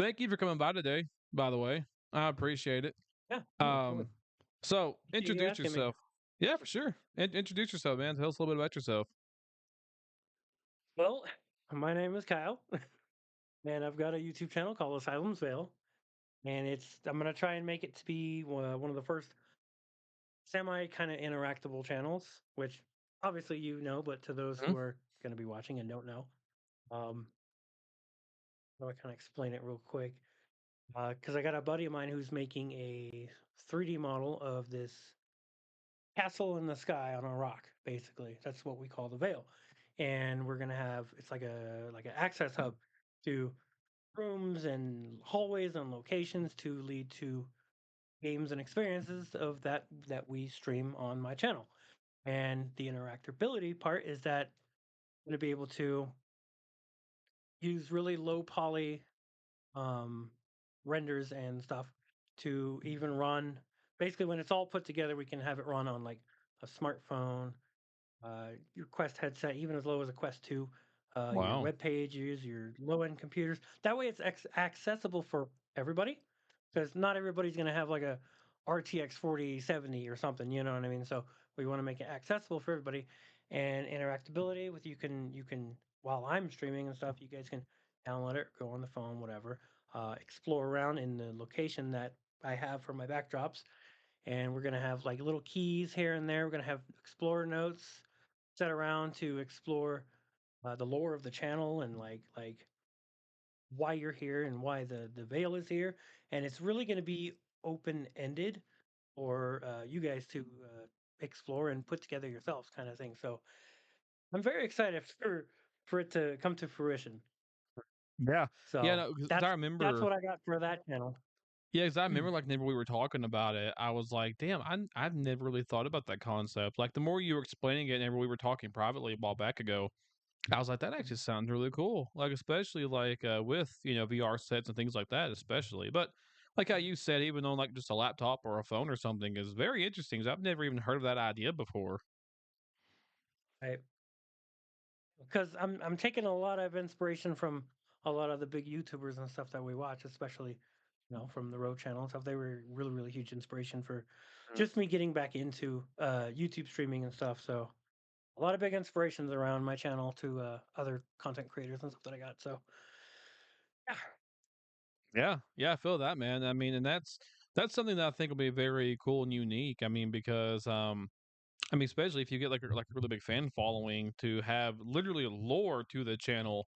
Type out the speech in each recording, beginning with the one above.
Thank you for coming by today, by the way. I appreciate it. Yeah, no, of course. Um, so Appreciate you introduce asking me. yourself. Yeah, for sure. Introduce yourself, man. Tell us a little bit about yourself. Well, my name is Kyle, and I've got a YouTube channel called Asylum's Vale, and I'm gonna try and make it to be one of the first semi kind of interactable channels, which obviously you know, but to those Mhm. who are gonna be watching and don't know, um, how do I kind of explain it real quick? Because I got a buddy of mine who's making a 3D model of this castle in the sky on a rock. Basically, that's what we call the Vale, and we're gonna have it's like an access hub to rooms and hallways and locations to lead to games and experiences of that we stream on my channel. And the interactability part is that I'm going to be able to use really low poly um, renders and stuff to even run. Basically, when it's all put together, we can have it run on like a smartphone, your Quest headset, even as low as a Quest 2, your Wow. web pages, your low end computers. That way, it's accessible for everybody because not everybody's going to have like a RTX 4070 or something. You know what I mean? So we want to make it accessible for everybody, and interactability with you can while I'm streaming and stuff, you guys can download it, go on the phone, whatever, explore around in the location that I have for my backdrops, and we're gonna have like little keys here and there. We're gonna have explorer notes set around to explore the lore of the channel and like why you're here and why the veil is here. And it's really gonna be open ended for you guys to explore and put together yourselves, kind of thing. So I'm very excited for it to come to fruition. Yeah. Yeah. So No, 'cause I that's remember. what I got for that channel. Yeah, because I remember like whenever we were talking about it, I was like, "Damn, I've never really thought about that concept." Like the more you were explaining it, whenever we were talking privately a while back ago, I was like, "That actually sounds really cool." Like especially like with VR sets and things like that, especially. But like how you said, even on like just a laptop or a phone or something, is very interesting. 'Cause I've never even heard of that idea before. Right. Because I'm taking a lot of inspiration from a lot of the big YouTubers and stuff that we watch, especially from the Road Channel and stuff. They were really huge inspiration for just me getting back into YouTube streaming and stuff. So a lot of big inspirations around my channel to other content creators and stuff that I got. So yeah, Yeah, yeah, I feel that, man. I mean, and that's something that I think will be very cool and unique. I mean, because I mean, especially if you get like a really big fan following, to have literally lore to the channel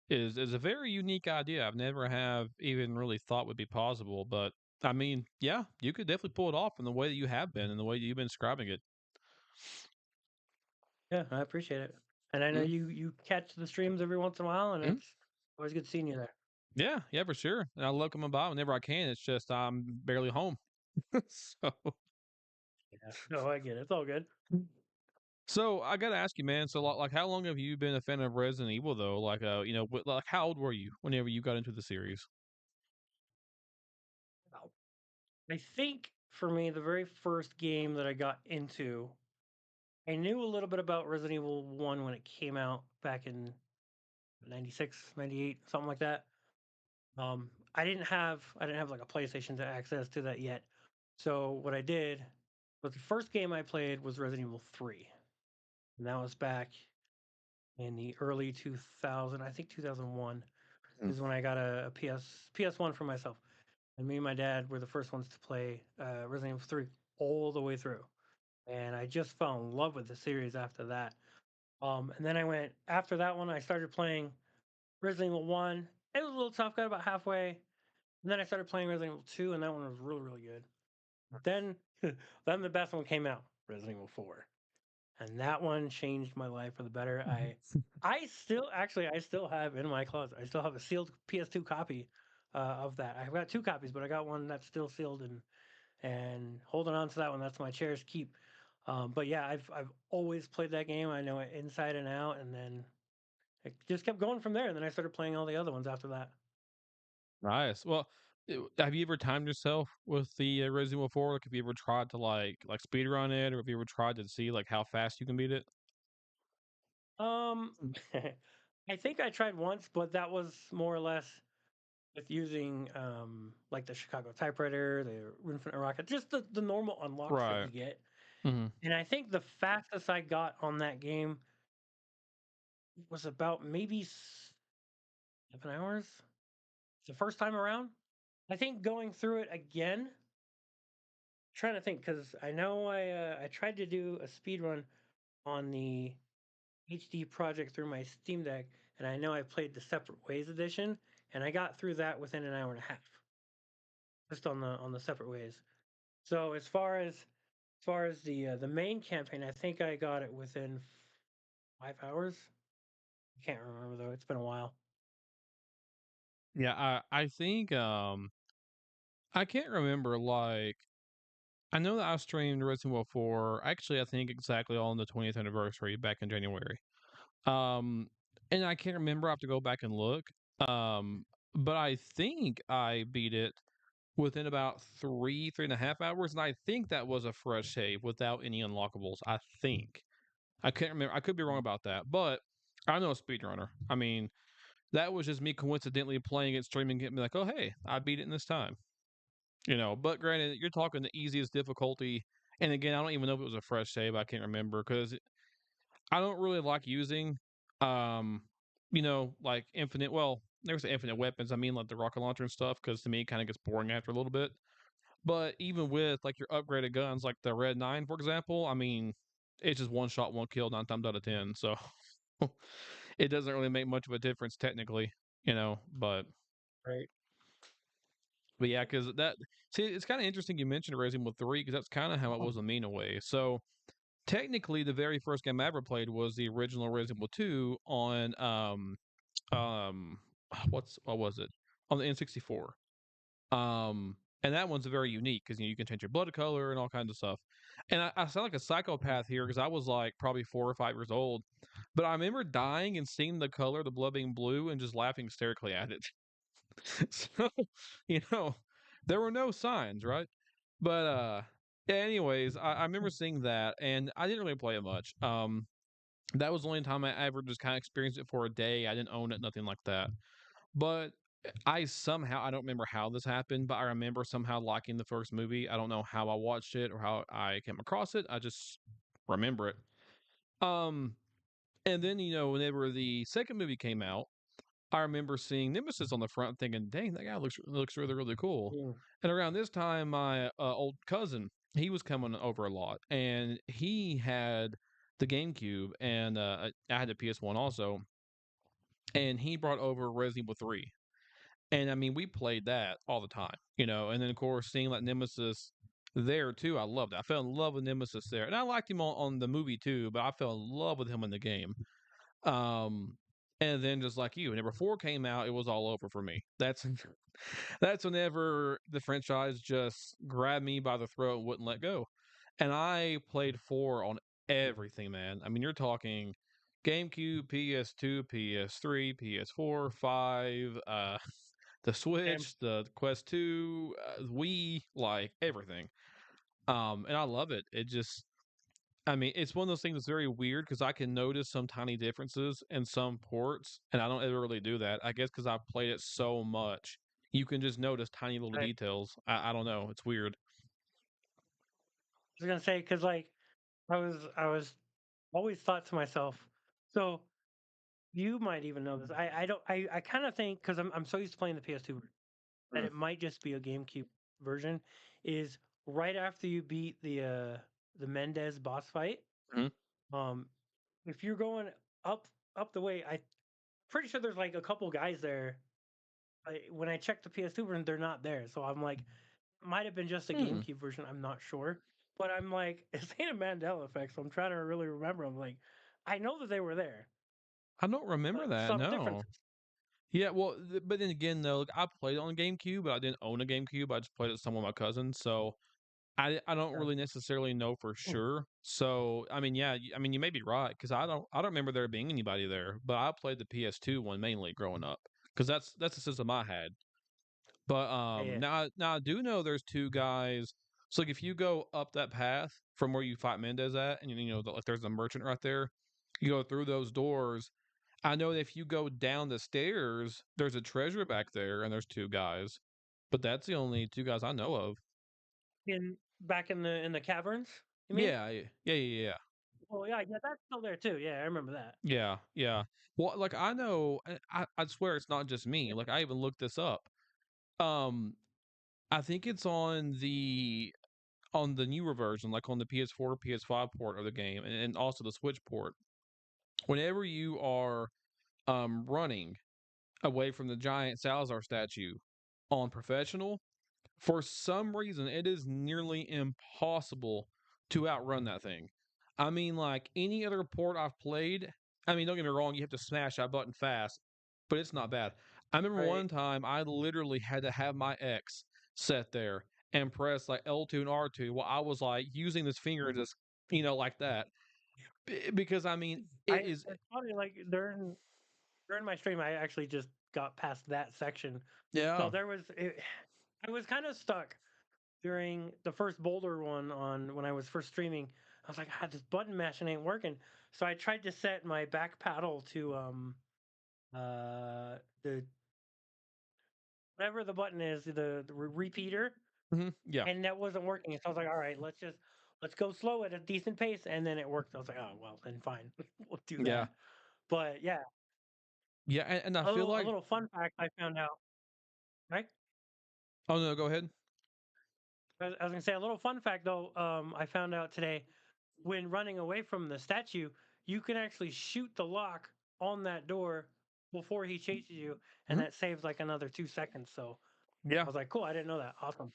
is a very unique idea. I've never have even really thought would be possible, but I mean, yeah, you could definitely pull it off in the way that you have been, in the way that you've been describing it. yeah, I appreciate it. And I know Mm, you catch the streams every once in a while, and mm. it's always good seeing you there. Yeah, yeah, for sure. And I love coming by whenever I can. It's just I'm barely home, so. Yeah, no, I get it. It's all good. So I gotta ask you, man. So like, how long have you been a fan of Resident Evil, though? Like, like how old were you whenever you got into the series? Wow. I think for me, the very first game that I got into, I knew a little bit about Resident Evil 1 when it came out back in 96, 98, something like that. I didn't have like a PlayStation to access to that yet. So what I did was the first game I played was Resident Evil 3. And that was back in the early 2000, I think 2001 Mm. is when I got a PS1 for myself. And me and my dad were the first ones to play Resident Evil 3 all the way through. And I just fell in love with the series after that. And then I went after that one. I started playing Resident Evil 1. It was a little tough. Got about halfway, and then I started playing Resident Evil 2, and that one was really good. Then, then the best one came out, Resident Evil 4, and that one changed my life for the better. I still have in my closet. I still have a sealed PS2 copy of that. I've got two copies, but I got one that's still sealed and holding on to that one. That's my cherished keep. But yeah, I've always played that game. I know it inside and out, and then it just kept going from there. And then I started playing all the other ones after that. Nice. Well, have you ever timed yourself with the Resident Evil 4? Like, have you ever tried to like speed run it, or have you ever tried to see like how fast you can beat it? Um, I think I tried once, but that was more or less. with using like the Chicago typewriter, the Infinite Rocket, just the normal unlocks that Right. you get. Mhm. And I think the fastest I got on that game was about maybe 7 hours the first time around. I think going through it again, trying to think because I know I tried to do a speed run on the HD project through my Steam Deck, and I know I played the Separate Ways edition, and I got through that within an hour and a half, just on the Separate Ways. So as far as the main campaign, I think I got it within 5 hours. I can't remember though; it's been a while. Yeah, I think, I can't remember, like I know that I streamed Resident Evil 4, actually, I think exactly on the 20th anniversary back in January. Um, and I can't remember, I have to go back and look, um, but I think I beat it within about 3.5 hours, and I think that was a fresh save without any unlockables, I think. I can't remember, I could be wrong about that, but I'm no speedrunner. I mean, that was just me coincidentally playing it, streaming it, and be like, "Oh, hey, I beat it in this time." But granted, you're talking the easiest difficulty, and again, I don't even know if it was a fresh save, I can't remember, 'cause I don't really like using, um, like, there's the infinite weapons, I mean, like, the rocket launcher and stuff, because to me, it kinda gets boring after a little bit. But even with, like, your upgraded guns, like the Red 9, for example, I mean, it's just one shot, one kill 9 times out of 10, so it doesn't really make much of a difference technically, Right. but yeah, because that see, it's kinda interesting you mentioned Resident Evil 3 because that's kinda how it was with me in a way. So, technically, the very first game I ever played was the original Resident Evil 2 on, um, what was it? On the N64. And that one's very unique because you can change your blood color and all kinds of stuff. And I sound like a psychopath here because I was like probably 4 or 5 years old, but I remember dying and seeing the color, the blood being blue, and just laughing hysterically at it. So, you know, there were no signs, right? But yeah, anyways, I remember seeing that and I didn't really play it much. That was the only time I ever just kind of experienced it for a day. I didn't own it, nothing like that. But I don't remember how this happened, but I remember somehow liking the first movie. I don't know how I watched it or how I came across it. I just remember it. Um, and then, whenever the second movie came out, I remember seeing Nemesis on the front thinking, dang, that guy looks really, really cool. Mm. And around this time, my old cousin, he was coming over a lot and he had the GameCube and I had the PS1 also. And he brought over Resident Evil 3. And I mean, we played that all the time, and then of course seeing like Nemesis there too, I loved it. I fell in love with Nemesis there. And I liked him on the movie too, but I fell in love with him in the game. Um and then just like you, whenever 4 came out, it was all over for me. That's whenever the franchise just grabbed me by the throat and wouldn't let go. And I played 4 on everything, man. I mean, you're talking GameCube, PS2, PS3, PS4, 5, the And Switch, the Quest 2, Wii, like everything. And I love it. I mean, it's one of those things that's very weird because I can notice some tiny differences in some ports, and I don't ever really do that. I guess because I've played it so much, you can just notice tiny little I details. I don't know. It's weird. was gonna say because like I was always thought to myself, so you might even know this. I don't I kind of think because I'm so used to playing the PS2 that Mm. it might just be a GameCube version. Is right after you beat the Mendez boss fight. Mhm. Um, if you're going up up the way, I pretty sure there's like a couple guys there. When I checked the PS2 version, they're not there. So I'm like, might have been just a Hmm. GameCube version. I'm not sure. But I'm like, it's ain't a Mandela effect. So I'm trying to really remember. I'm like, I know that they were there, I don't remember but that. some No. differences. Yeah, well, but then again, though, like, I played it on GameCube, but I didn't own a GameCube. I just played it with some of my cousins, so I don't Uh, really necessarily know for hmm, sure. So I mean, yeah, I mean, you may be right because I don't remember there being anybody there. But I played the PS2 one mainly growing up because that's the system I had. But yeah, yeah. now I do know there's two guys. So like if you go up that path from where you fight Mendez at, and like there's a merchant right there, you go through those doors. I know that if you go down the stairs, there's a treasure back there, and there's two guys, but that's the only two guys I know of. In back in the caverns, you mean? Yeah, yeah. Oh yeah, yeah, that's still there too. Yeah, I remember that. Yeah, yeah. Well, like I know, I swear it's not just me. Like I even looked this up. Um, I think it's on the newer version, like on the PS4, PS5 port of the game, and also the Switch port. Whenever you are running away from the giant Salazar statue on professional, for some reason, it is nearly impossible to outrun that thing. I mean, like any other port I've played, I mean, don't get me wrong, you have to smash that button fast, but it's not bad. I remember Right. one time I literally had to have my X set there and press like L2 and R2 while I was like using this finger just, like that. Because I mean, I it is, it's funny, like during my stream, I actually just got past that section. So yeah. I was kind of stuck during the first boulder one on when I was first streaming. I was like, ah, this button mashing ain't working. So I tried to set my back paddle to the whatever the button is, the repeater, Yeah. and that wasn't working. So I was like, all right, let's go slow at a decent pace, and then it worked. I was like, oh well, then fine, we'll do Yeah. that. But yeah, Yeah. And I feel a like, little fun fact I found out. Right, oh no, go ahead. I was gonna say a little fun fact though. I found out today when running away from the statue, you can actually shoot the lock on that door before he chases you, and Mhm. that saves like another 2 seconds. So I Yeah. was like, cool, I didn't know that. Awesome.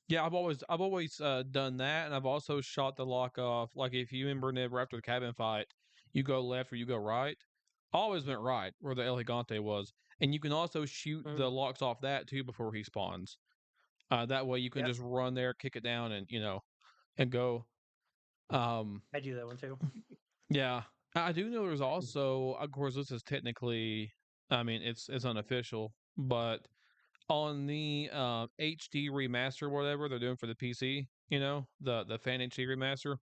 Yeah, I've always done that, and I've also shot the lock off. Like if you remember, never after the cabin fight, you go left or you go right. I always went right where the El Gigante was, and you can also shoot Mm, the locks off that too before he spawns. That way you can yep, just run there, kick it down, and and go. Um, I do that one too. yeah, I do know there's also, of course, this is technically, I mean, it's unofficial, but on the HD remaster, whatever they're doing for the PC, the Fan HD remaster.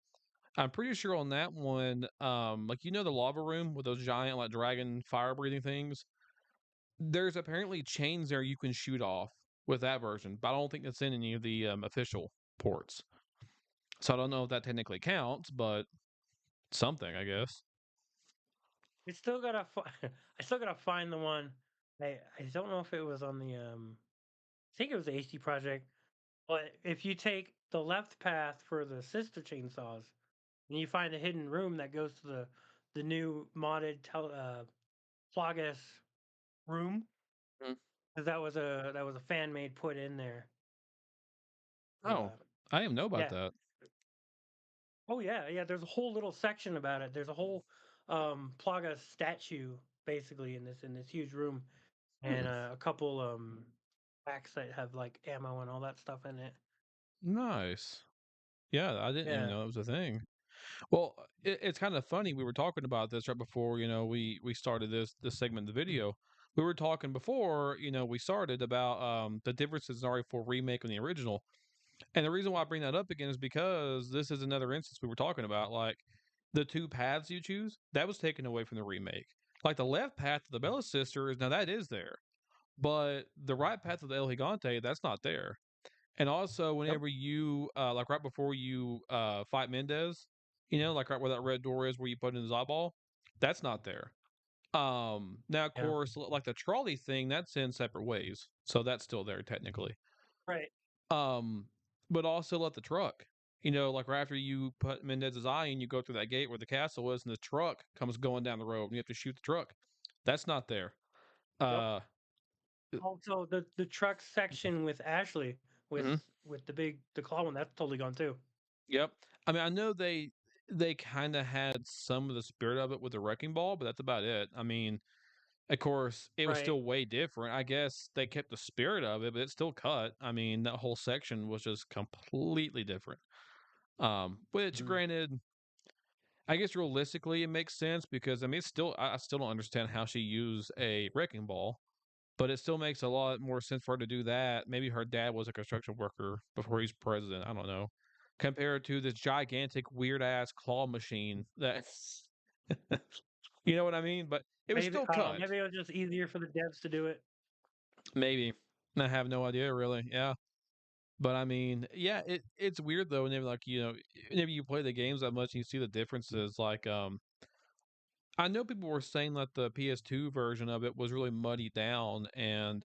I'm pretty sure on that one, like the lava room with those giant like dragon fire breathing things. There's apparently chains there you can shoot off with that version, but I don't think that's in any of the official ports. So I don't know if that technically counts, but something, I guess. It's still gotta. I still gotta find the one. I don't know if it was on the. I think it was the HD project. But if you take the left path for the sister chainsaws, and you find a hidden room that goes to the new modded Plagas room, Mm. because that was a fan made put in there. Oh, Uh, I didn't know about yeah. that. Oh yeah, yeah. There's a whole little section about it. There's a whole Plaga statue basically in this huge room, and Hmm, a couple packs that have like ammo and all that stuff in it. nice. Yeah, I didn't even Yeah. know it was a thing. Well, it's kind of funny. We were talking about this right before we started this segment of the video. We were talking before we started about the differences in RE4 remake and the original. And the reason why I bring that up again is because this is another instance we were talking about. Like the two paths you choose that was taken away from the remake. Like the left path to the Bella sisters, now that is there, but the right path to the El Gigante, that's not there. And also, Yep. whenever you like right before you fight Mendez, like right where that red door is where you put in his eyeball, that's not there. Now of Yeah. course, like the trolley thing, that's in separate ways, so that's still there technically. Right. Um, but also let the truck, like right after you put Mendez's eye and you go through that gate where the castle is, and the truck comes going down the road, and you have to shoot the truck. That's not there. Yep. Uh, Also, the truck section with Ashley mhm. with the claw one, that's totally gone too. Yep. I mean, I know they kind of had some of the spirit of it with the wrecking ball, but that's about it. I mean, of course, it was Right. still way different. I guess they kept the spirit of it, but it's still cut. I mean, that whole section was just completely different. Which Mhm. granted, I guess realistically it makes sense because I mean, it's still I still don't understand how she used a wrecking ball, but it still makes a lot more sense for her to do that. Maybe her dad was a construction worker before he's president. I don't know. Compared to this gigantic weird ass claw machine that you know what I mean? But It was Maybe still I don't know, cut. maybe it was just easier for the devs to do it. Maybe. I have no idea really. Yeah. But I mean, yeah, it's weird though whenever like, whenever you play the games that much and you see the differences. Like I know people were saying that the PS2 version of it was really muddied down, and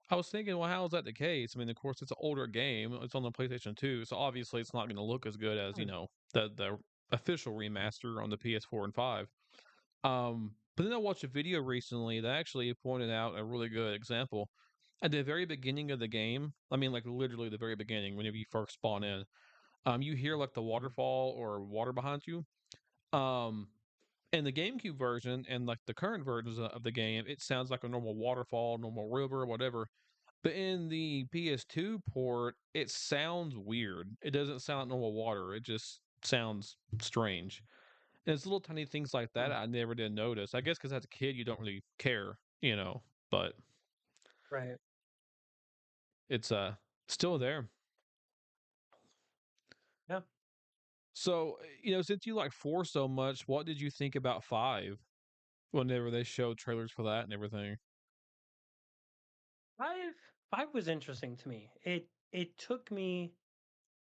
I was thinking, well, how is that the case? I mean, of course, it's an older game. It's on the PlayStation 2, so obviously it's not going to look as good as, Hmm, the official remaster on the PS4 and 5. But then I watched a video recently that actually pointed out a really good example. At the very beginning of the game, I mean, like literally the very beginning, whenever you first spawn in, you hear like the mhm, waterfall or water behind you. Um, in the GameCube version and like the current versions of the game, it sounds like a normal waterfall, normal river, whatever. But in the PS2 port, it sounds weird. It doesn't sound like normal water. It just sounds strange. And it's little tiny things like that hmm, I never did notice. I guess because as a kid, you don't really care. But right. it's still there. Yeah. So, since you like four so much, what did you think about five whenever they showed trailers for that and everything? 5 5 was interesting to me. It took me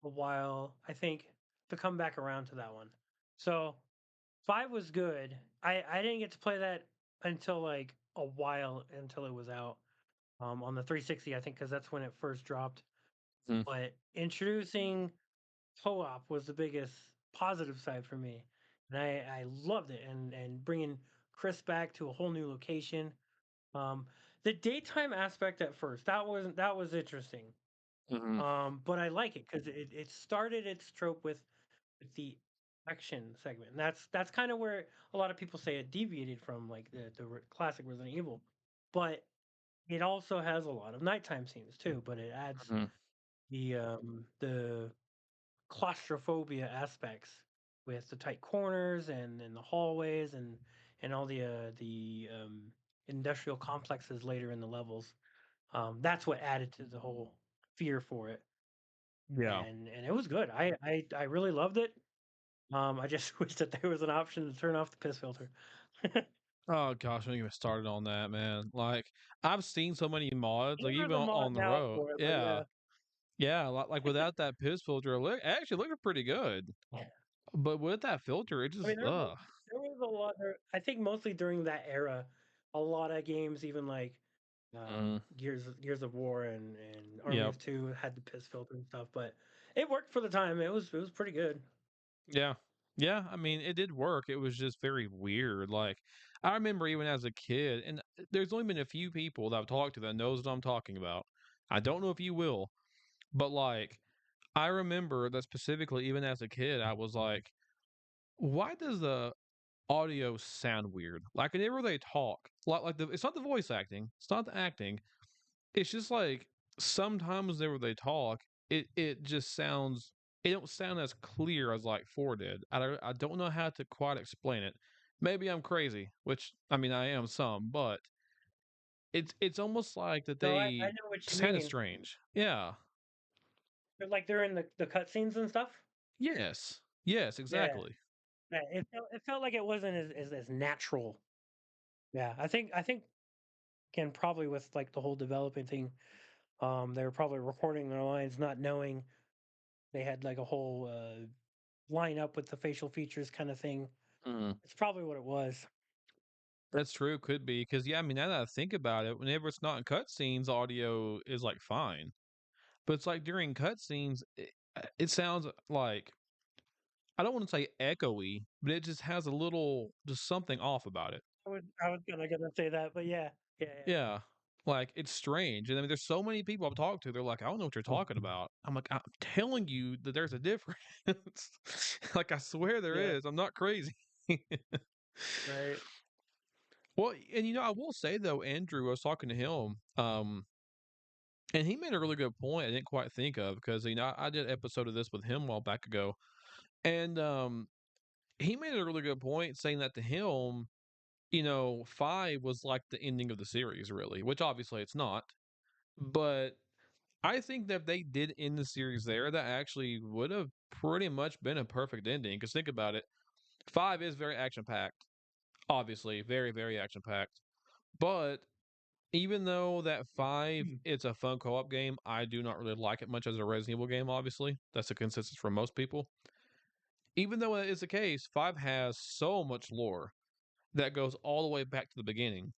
a while, I think, to come back around to that one. So 5 was good. I didn't get to play that until like a while until it was out on the 360, I think, because that's when it first dropped. Mm, But introducing co-op was the biggest positive side for me, and I loved it. And bringing Chris back to a whole new location. Um, the daytime aspect at first that was interesting. mhm, But I like it because it started its trope with the action segment. And that's kind of where a lot of people say it deviated from like the classic Resident Evil, but it also has a lot of nighttime scenes too. But it adds mhm. the claustrophobia aspects with the tight corners and the hallways and all the industrial complexes later in the levels. That's what added to the whole fear for it, Yeah. and it was good. I really loved it. I just wish that there was an option to turn off the piss filter. Oh gosh, don't get me started on that, man. Like I've seen so many mods, like There's even a mod on the now road. for it, but Yeah. yeah. Yeah, like without that piss filter, it actually looked pretty good. Yeah. But with that filter, it I mean, just ugh. there was a lot there. I think mostly during that era, a lot of games, even like Mm, Gears of War and Army yep. of Two, had the piss filter and stuff. But it worked for the time. It was pretty good. Yeah. Yeah, I mean, it did work. It was just very weird. Like I remember even as a kid, and there's only been a few people that I've talked to that knows what I'm talking about. I don't know if you will, but like I remember that specifically even as a kid, I was like, why does the audio sound weird? Like whenever they talk, like it's not the voice acting, it's not the acting. It's just like sometimes whenever they talk, it just sounds. It don't sound as clear as like four did. I don't know how to quite explain it. Maybe I'm crazy, which I mean I am some, but it's almost like that No, I they know what you sounded mean. strange. Yeah. Like during the cutscenes and stuff. Yes. Yes. Yeah, Exactly. yeah. It felt like it wasn't as natural. Yeah, I think again probably with like the whole developing thing. They were probably recording their lines, not knowing they had like a whole line up with the facial features kind of thing. Mhm. It's probably what it was. That's true. Could be because yeah. I mean, now that I think about it, whenever it's not in cutscenes, audio is like fine. But it's like during cutscenes, it sounds like I don't want to say echoey, but it just has a little, just something off about it. I was gonna say that, but yeah, yeah, Yeah. Like it's strange. And I mean, there's so many people I've talked to. They're like, I don't know what you're yeah. talking about. I'm like, I'm telling you that there's a difference. Like, I swear there Yeah, is. I'm not crazy. right. Well, and I will say though, Andrew, I was talking to him, and he made a really good point I didn't quite think of because I did an episode of this with him a while back ago, and he made a really good point saying that to him, 5 was like the ending of the series, really, which obviously it's not. But I think that if they did end the series there, that actually would have pretty much been a perfect ending. Because think about it, 5 is very action packed. Obviously, very, very action packed. But even though that five, Mm. it's a fun co-op game, I do not really like it much as a Resident Evil game. Obviously, that's a consensus for most people. Even though that is the case, five has so much lore that goes all the way back to the beginning.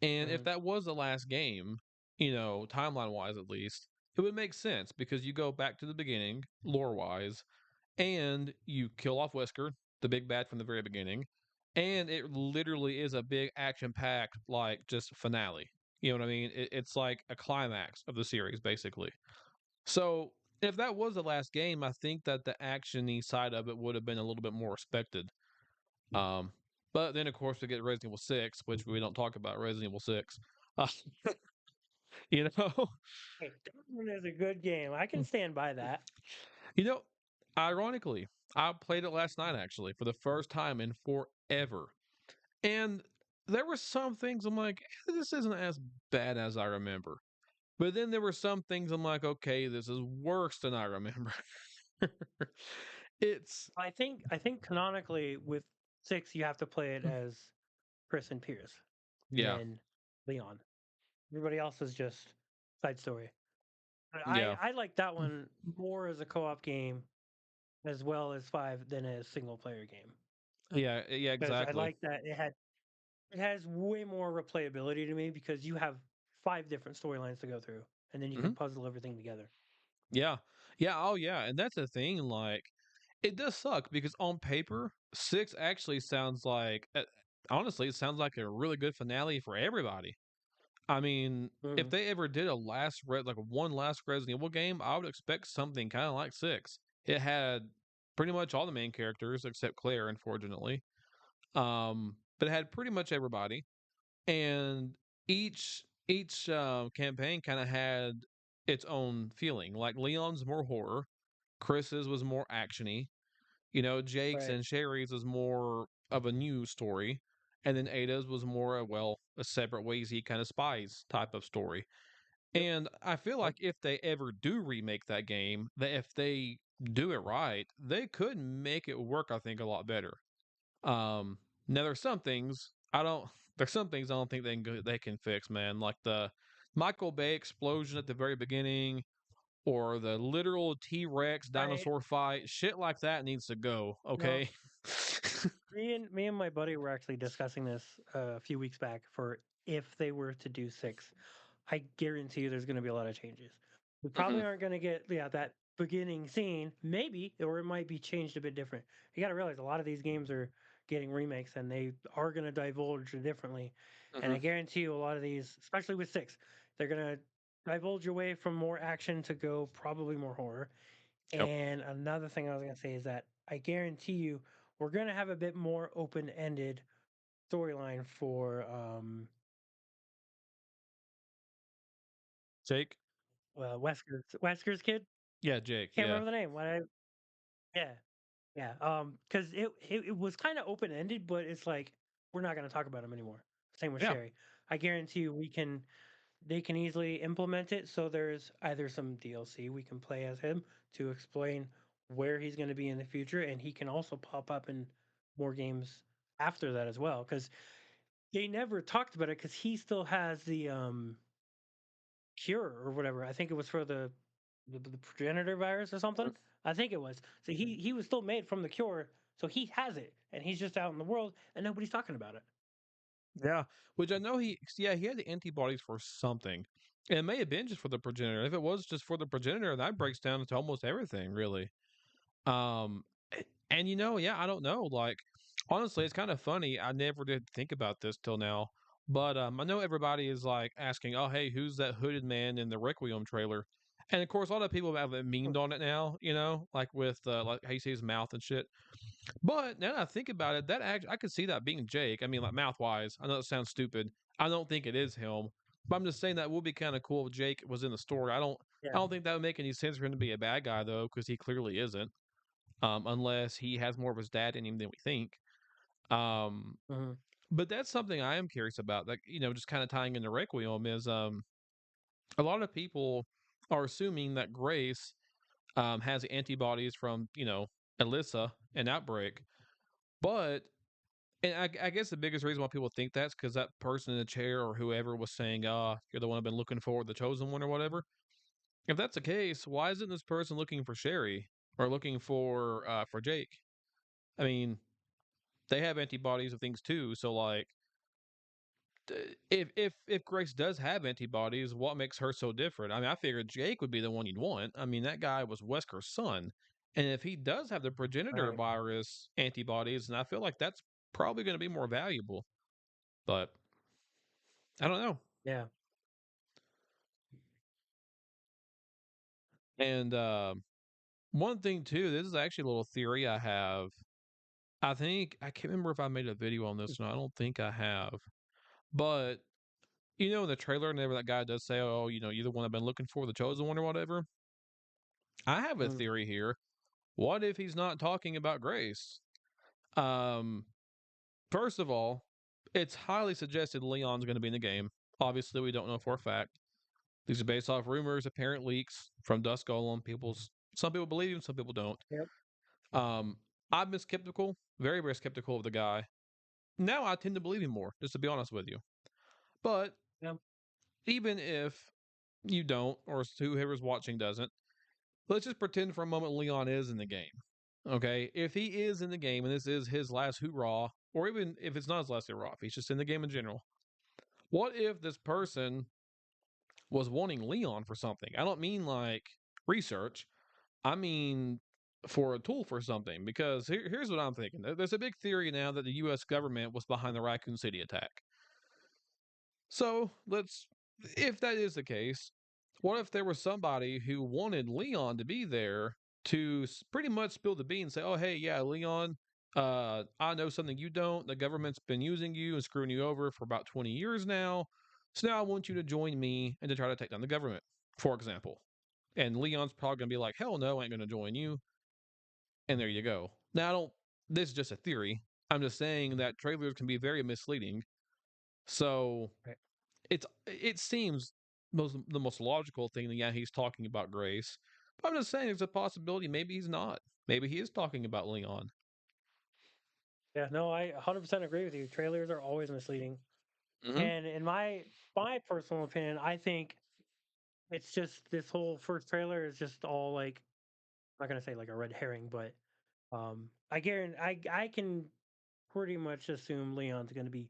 And if Mhm. that was the last game, timeline wise at least, it would make sense because you go back to the beginning, lore wise, and you kill off Wesker, the big bad from the very beginning, and it literally is a big action packed, like just finale. You know what I mean? It's like a climax of the series, basically. So if that was the last game, I think that the actiony side of it would have been a little bit more respected. Um, but then of course we get Resident Evil 6, which we don't talk about Resident Evil 6. Uh, you know, Hey, that one is a good game. I can stand by that. you know, ironically, I played it last night actually for the first time in forever. And there were some things I'm like, this isn't as bad as I remember. But then there were some things I'm like, okay, this is worse than I remember. it's I think canonically with 6 you have to play it as Chris and Pierce, and yeah, then Leon. Everybody else is just side story. But I yeah, I like that one more as a co-op game as well as 5 than a single player game yeah, because I exactly. like that it has way more replayability to me because you have 5 different storylines to go through and then you can Hmm. puzzle everything together. Yeah, yeah, oh yeah, and that's the thing. Like, it does suck because on paper, six actually sounds like, honestly, it sounds like a really good finale for everybody. I mean, if Mhm. they ever did like one last Resident Evil game, I would expect something kind of like six. It had pretty much all the main characters except Claire, unfortunately. But it had pretty much everybody, and each campaign kind of had its own feeling. Like Leon's more horror, Chris's was more actiony. Jake's Right. and Sherry's was more of a new story, and then Ada's was more a separate Wazy kind of spies type of story. Yep. And I feel Yep. like if they ever do remake that game, that if they do it right, they could make it work. I think a lot better. Um, Now there's some things I don't. There's some things I don't think they can fix, man. Like the Michael Bay explosion at the very beginning, or the literal T Rex Right. dinosaur fight. Shit like that needs to go. No, Okay. me and my buddy were actually discussing this a few weeks back for if they were to do 6. I guarantee you there's going to be a lot of changes. We Hmm. probably aren't going to get that beginning scene, maybe, or it might be changed a bit different. You got to realize a lot of these games are getting remakes and they are going to divulge differently. And Hmm. I guarantee you a lot of these, especially with 6, they're going to divulge away from more action to go probably more horror. Yep. And another thing I was going to say is that I guarantee you we're going to have a bit more open-ended storyline for Jake. Wesker's kid. Yeah, Jake. Can't Yeah. remember the name. Yeah, yeah. Because it was kind of open ended, but it's like we're not going to talk about him anymore. Same with Yeah. Sherry. I guarantee you, they can easily implement it. So there's either some DLC we can play as him to explain where he's going to be in the future, and he can also pop up in more games after that as well. Because they never talked about it because he still has the cure or whatever. I think it was for the progenitor virus or Mhm. something. I think it was. So he was still made from the cure, so he has it, and he's just out in the world, and nobody's talking about it. Yeah. Which I know he had the antibodies for something. And it may have been just for the progenitor. If it was just for the progenitor, that breaks down into almost everything, really. Um, and yeah, I don't know. Like, honestly, it's kind of funny. I never did think about this till now, but I know everybody is like asking, "Oh, hey, who's that hooded man in the Requiem trailer?" And of course, a lot of people have Hmm. memed on it now. Like with like how you see his mouth and shit. But now that I think about it, I could see that being Jake. I mean, like mouth wise, I know it sounds stupid. I don't think it is him, but I'm just saying that would be kind of cool if Jake was in the story. I Yeah. don't think that would make any sense for him to be a bad guy though, because he clearly isn't, unless he has more of his dad in him than we think. Um, Hmm. but that's something I am curious about. Like, just kind of tying into Requiem is a lot of people are assuming that Grace has antibodies from Alyssa and Outbreak, but And I guess the biggest reason why people think that's because that person in the chair or whoever was saying, you're the one I've been looking for, the chosen one or whatever. If that's the case, why isn't this person looking for Sherry or looking for Jake? I mean, they have antibodies of things too. So like, if Grace does have antibodies, what makes her so different? I mean, I figured Jake would be the one you'd want. I mean, that guy was Wesker's son, and if he does have the progenitor Right. virus antibodies, and I feel like that's probably going to be more valuable. But I don't know. Yeah. And one thing too, this is actually a little theory I have. I think I can't remember if I made a video on this or not. I don't think I have. But in the trailer, whenever that guy does say, "Oh, you're the one I've been looking for, the chosen one, or whatever." I have a Mm. theory here. What if he's not talking about Grace? Um, First of all, it's highly suggested Leon's going to be in the game. Obviously, we don't know for a fact. These are based off rumors, apparent leaks from Dust Golem. Some people believe him, some people don't. Yep. Um, I've been skeptical, very, very skeptical of the guy. Now I tend to believe him more, just to be honest with you. But Yep. even if you don't, or whoever's watching doesn't, let's just pretend for a moment Leon is in the game. Okay, if he is in the game and this is his last hoorah, or even if it's not his last hoorah, if he's just in the game in general, what if this person was wanting Leon for something? I don't mean like research. I mean for a tool for something. Because here's what I'm thinking. There's a big theory now that the U.S. government was behind the Raccoon City attack. So if that is the case, what if there was somebody who wanted Leon to be there to pretty much spill the beans, say, "Oh, hey, yeah, Leon, I know something you don't. The government's been using you and screwing you over for about 20 years now. So now I want you to join me and to try to take down the government," for example. And Leon's probably gonna be like, "Hell no, I ain't gonna join you." And there you go. Now, I don't. This is just a theory. I'm just saying that trailers can be very misleading. So Right. it seems the most logical thing that yeah he's talking about Grace. But I'm just saying there's a possibility maybe he's not. Maybe he is talking about Leon. Yeah. No, I 100% agree with you. Trailers are always misleading. Hmm. And in my personal opinion, I think it's just this whole first trailer is just all like I'm not gonna say like a red herring, but I guarantee I can pretty much assume Leon's gonna be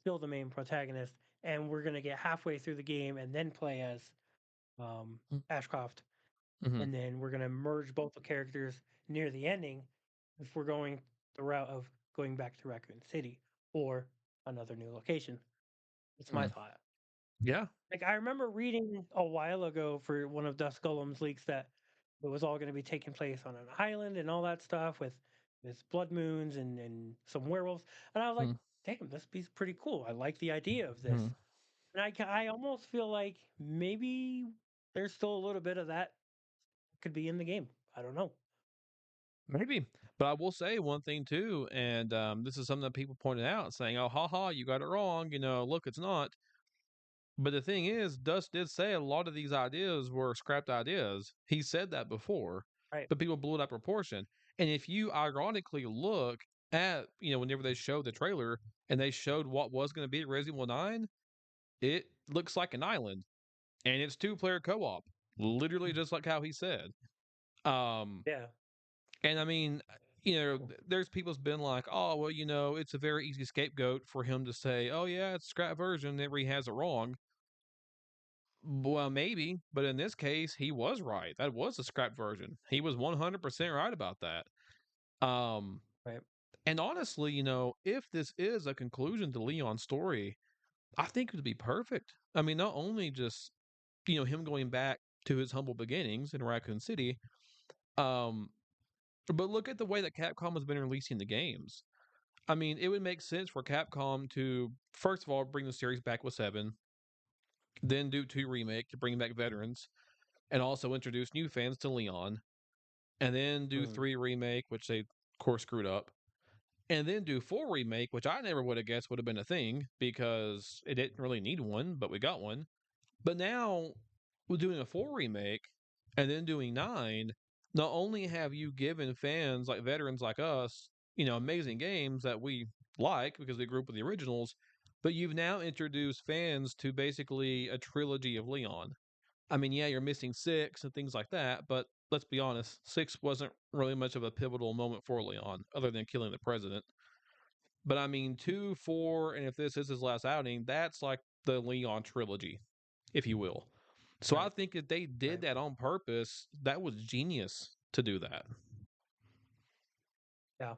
still the main protagonist, and we're gonna get halfway through the game and then play as um, Ashcroft, Hmm. and then we're gonna merge both the characters near the ending if we're going the route of going back to Raccoon City or another new location. It's my Hmm. thought. Yeah. Like I remember reading a while ago for one of Dust Golem's leaks that it was all going to be taking place on an island and all that stuff with blood moons and some werewolves, and I was like, damn, this be pretty cool. I like the idea of this, Hmm. and I almost feel like maybe there's still a little bit of that could be in the game. I don't know. Maybe. But I will say one thing too, and this is something that people pointed out, saying, "Oh, haha, you got it wrong." Look, it's not. But the thing is, Dust did say a lot of these ideas were scrapped ideas. He said that before, Right. but people blew it out of proportion. And if you ironically look at, whenever they showed the trailer and they showed what was going to be Resident Evil 9, it looks like an island and it's two-player co-op, literally just like how he said. Um, Yeah. and I mean, there's people's been like, oh, well, it's a very easy scapegoat for him to say, oh, yeah, it's a scrap version, whenever he has it wrong. Well, maybe, but in this case, he was right. That was a scrap version. He was 100% right about that. Um, Right. and honestly, if this is a conclusion to Leon's story, I think it would be perfect. I mean, not only just, him going back to his humble beginnings in Raccoon City, um, but look at the way that Capcom has been releasing the games. I mean, it would make sense for Capcom to, first of all, bring the series back with 7, then do 2 remake to bring back veterans, and also introduce new fans to Leon, and then do Mm. 3 remake, which they of course screwed up, and then do 4 remake, which I never would have guessed would have been a thing because it didn't really need one, but we got one. But now with doing a 4 remake and then doing 9, not only have you given fans like veterans like us amazing games that we like because we grew up with the originals, but you've now introduced fans to basically a trilogy of Leon. I mean, yeah, you're missing six and things like that, but let's be honest, six wasn't really much of a pivotal moment for Leon, other than killing the president. But I mean, two, four, and if this is his last outing, that's like the Leon trilogy, if you will. So I Right. think if they did Right. that on purpose, that was genius to do that. Yeah.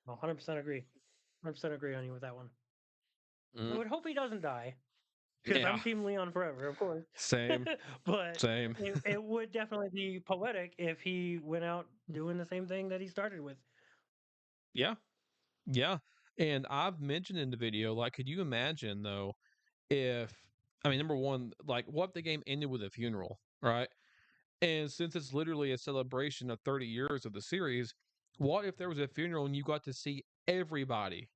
100% agree. 100% agree on you with that one. I Mm, would hope he doesn't die because yeah, I'm Team Leon forever, of course. same, But same. it would definitely be poetic if he went out doing the same thing that he started with. Yeah, yeah. And I've mentioned in the video, like, could you imagine though if I mean, number one, like, what if the game ended with a funeral, right? And since it's literally a celebration of 30 years of the series, what if there was a funeral and you got to see everybody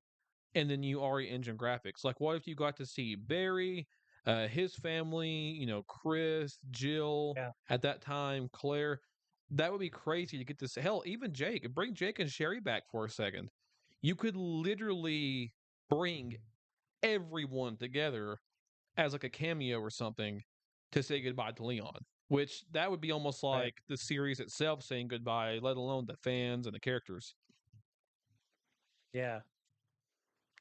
in the new RE engine graphics? Like, what if you got to see Barry, his family, Chris, Jill, Yeah. at that time, Claire? That would be crazy to get to see. Hell, even Jake. Bring Jake and Sherry back for a second. You could literally bring everyone together as like a cameo or something to say goodbye to Leon. Which that would be almost Right. like the series itself saying goodbye, let alone the fans and the characters. Yeah.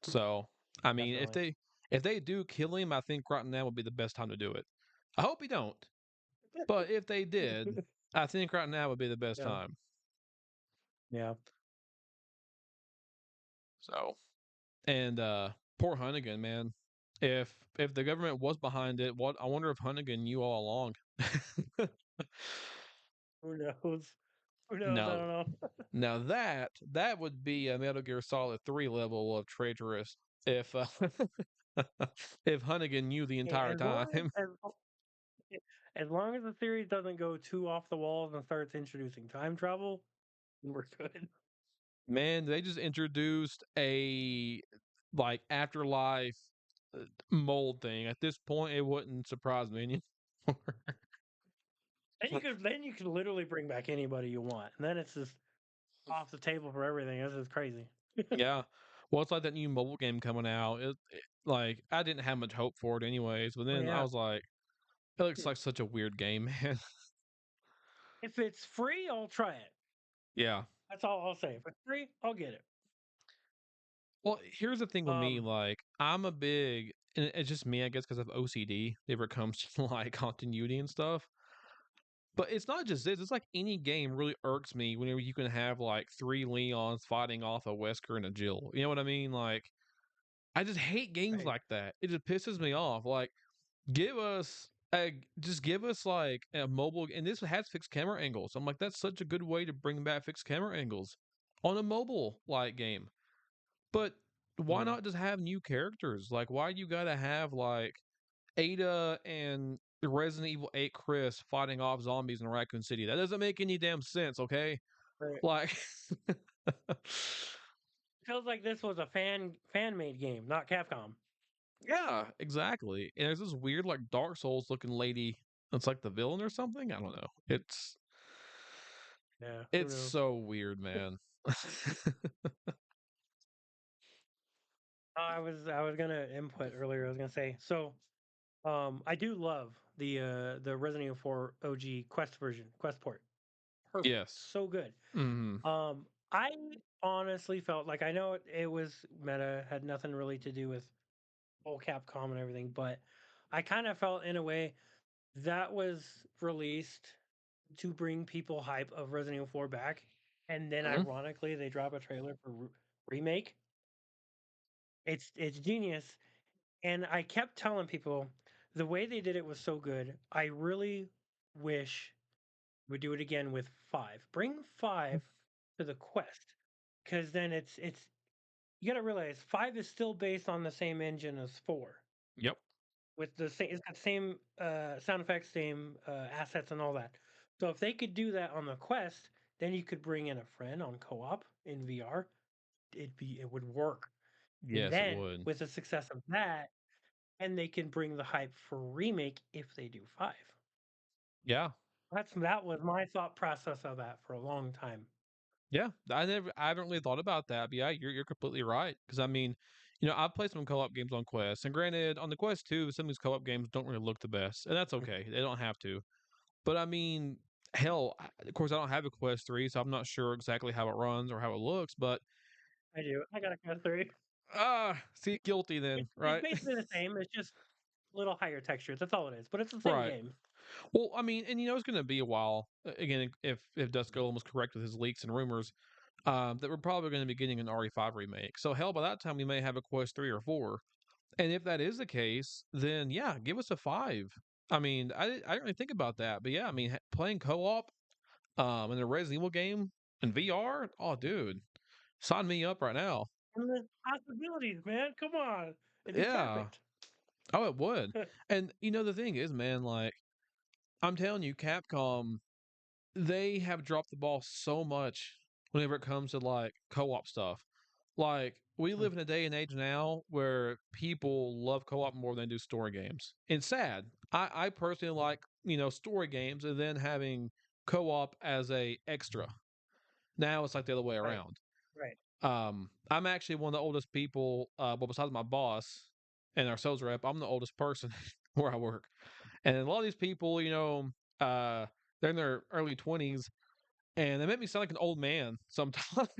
So, I mean, if Definitely. they do kill him, I think right now would be the best time to do it. I hope he don't, but if they did, I think right now would be the best Yeah. time. Yeah. So, and poor Hunnigan, man. If the government was behind it, what I wonder if Hunnigan knew all along. Who knows? Who knows? I now, don't know. now that would be a Metal Gear Solid 3 level of traitorous. If if Hunnigan knew the Hey, entire as long time. as long as the series doesn't go too off the walls and starts introducing time travel, we're good. Man, they just introduced a like afterlife mold thing. At this point, it wouldn't surprise me anymore. Then you could literally bring back anybody you want, and then it's just off the table for everything. This is crazy. Yeah. Well, it's like that new mobile game coming out. Like I didn't have much hope for it, anyways. But Oh then I yeah. was like, it looks like such a weird game, man. If it's free, I'll try it. Yeah. That's all I'll say. If it's free, I'll get it. Well, here's the thing with me. Um, Like, I'm a big, and it's just me, I guess, because of OCD. If it comes to like continuity and stuff. But it's not just this. It's like any game really irks me whenever you can have like three Leons fighting off a Wesker and a Jill. You know what I mean? Like, I just hate games right. like that. It just pisses me off. Like, give us just give us like a mobile, and this has fixed camera angles. I'm like, that's such a good way to bring back fixed camera angles on a mobile like game. But why Mm, not just have new characters? Like, why you gotta have like Ada and the Resident Evil 8 Chris fighting off zombies in Raccoon City? That doesn't make any damn sense, okay? right. Like, Feels like this was a fan made game, not Capcom. yeah, exactly. And there's this weird, like, Dark Souls looking lady that's like the villain or something. I don't know. Yeah. Who It's knows? so weird, man. I was gonna input earlier. I was gonna say so. I do love the Resident Evil 4 OG Quest version, Quest port. Perfect, Yes. so good. Mhm. I honestly felt like I know it was meta, had nothing really to do with whole Capcom and everything, but I kind of felt in a way that was released to bring people hype of Resident Evil 4 back, and then Mhm. ironically they drop a trailer for remake. It's genius, and I kept telling people the way they did it was so good. I really wish would do it again with 5. Bring 5 to the Quest, because then it's you got to realize 5 is still based on the same engine as 4 Yep. with the same. It's got the same sound effects, same assets, and all that. So if they could do that on the Quest, then you could bring in a friend on co-op in VR. It would work. And Yes, it then would. with the success of that, and they can bring the hype for remake if they do 5. Yeah. That was my thought process of that for a long time. Yeah, I haven't really thought about that, but yeah, you're completely right. Because I mean, I've played some co-op games on Quest, and granted, on the Quest 2, some of these co-op games don't really look the best, and that's Mm. okay. They don't have to. But I mean, hell, of course, I don't have a Quest 3, so I'm not sure exactly how it runs or how it looks. But I do. I got a Quest 3. see, guilty then, It's right? basically the same. It's just a little higher textures. That's all it is. But it's the same Right. game. Well, I mean, and it's going to be a while. Again, if Dusk Golem was correct with his leaks and rumors, that we're probably going to be getting an RE5 remake. So hell, by that time we may have a Quest 3 or 4. And if that is the case, then yeah, give us a 5. I mean, I didn't really think about that, but yeah, I mean, playing co-op in a Resident Evil game in VR, oh dude, sign me up right now. And the possibilities, man. Come on. It'd be Yeah. perfect. Oh, it would. And the thing is, man, like I'm telling you, Capcom, they have dropped the ball so much whenever it comes to like co-op stuff. Like we Mm. live in a day and age now where people love co-op more than they do story games. It's sad. I personally like, story games and then having co-op as a extra. Now it's like the other way Right. around. Right. I'm actually one of the oldest people, well, besides my boss and our sales rep, I'm the oldest person where I work. And a lot of these people, they're in their early 20s and they make me sound like an old man sometimes.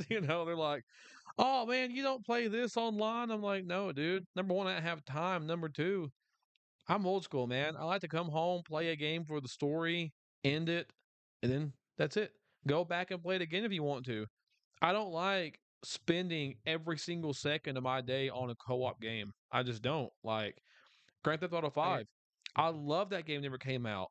They're like, "Oh man, you don't play this online?" I'm like, "No, dude. Number one, I don't have time. Number two, I'm old school, man. I like to come home, play a game for the story, end it, and then that's it. Go back and play it again if you want to. I don't like spending every single second of my day on a co-op game. I just don't. Like Grand Theft Auto I get 5. I love that game never came out,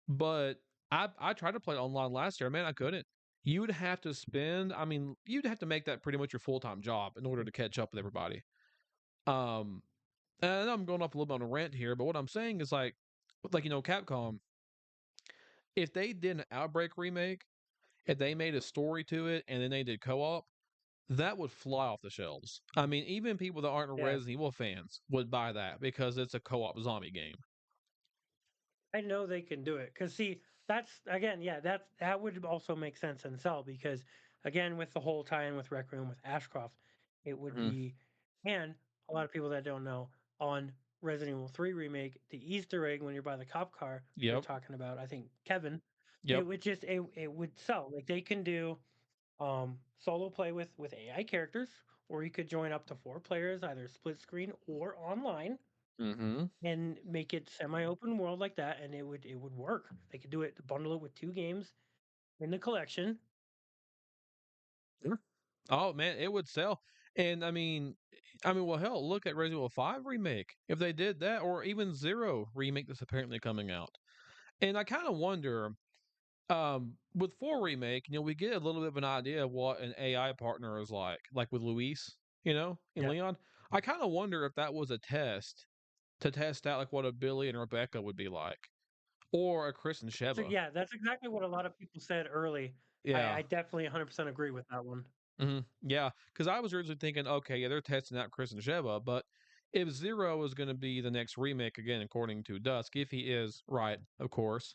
but I tried to play it online last year. Man, I couldn't. You would have to spend. I mean, you'd have to make that pretty much your full time job in order to catch up with everybody. Um, and I know I'm going off a little bit on a rant here, but what I'm saying is like Capcom. If they did an Outbreak remake, if they made a story to it, and then they did co-op, that would fly off the shelves. I mean, even people that aren't Yeah. Resident Evil fans would buy that because it's a co-op zombie game. I know they can do it because see, that's again, yeah, that would also make sense and sell because again, with the whole tie-in with Rec Room with Ashcroft, it would Mhm. be, and a lot of people that don't know on Resident Evil 3 remake, the Easter egg when you're by the cop car you're Yep. talking about, I think Kevin, it Yep. would just it would sell. Like they can do solo play with AI characters, or you could join up to 4 players, either split screen or online Mhm. and make it semi-open world like that, and it would work. They could do it, bundle it with 2 games in the collection. Sure. Oh man, it would sell. And I mean, well, hell, look at Resident Evil 5 remake. If they did that, or even Zero remake that's apparently coming out. And I kind of wonder, with 4 remake, we get a little bit of an idea of what an AI partner is like with Luis, and Yeah. Leon. I kind of wonder if that was a test to test out like what a Billy and Rebecca would be like, or a Chris and So Sheva. yeah, that's exactly what a lot of people said early. I Yeah. I definitely 100% agree with that one. Yeah, because I was originally thinking, okay, yeah, they're testing out Chris and Sheva, but if Zero is going to be the next remake again, according to Dusk, if he is right, of course,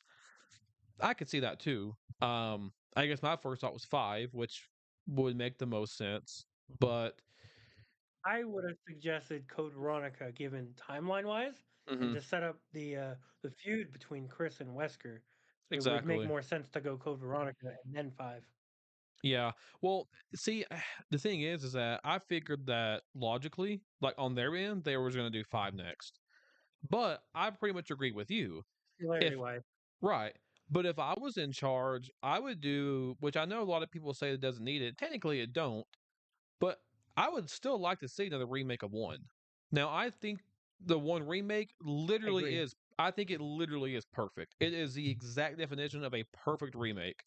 I could see that too. I guess my first thought was 5, which would make the most sense, but I would have suggested Code Veronica given timeline-wise and mhm, to set up the feud between Chris and Wesker. It would make exactly. more sense to go Code Veronica and then 5. Yeah. Well, see, the thing is that I figured that logically, like on their end, they were going to do 5 next. But I pretty much agree with you. If Popularity-wise. Right. But if I was in charge, I would do, which I know a lot of people say it doesn't need it. Technically, it don't. But I would still like to see another remake of 1. Now, I think the 1 remake I literally agree. is. I think it literally is perfect. It is the exact definition of a perfect remake.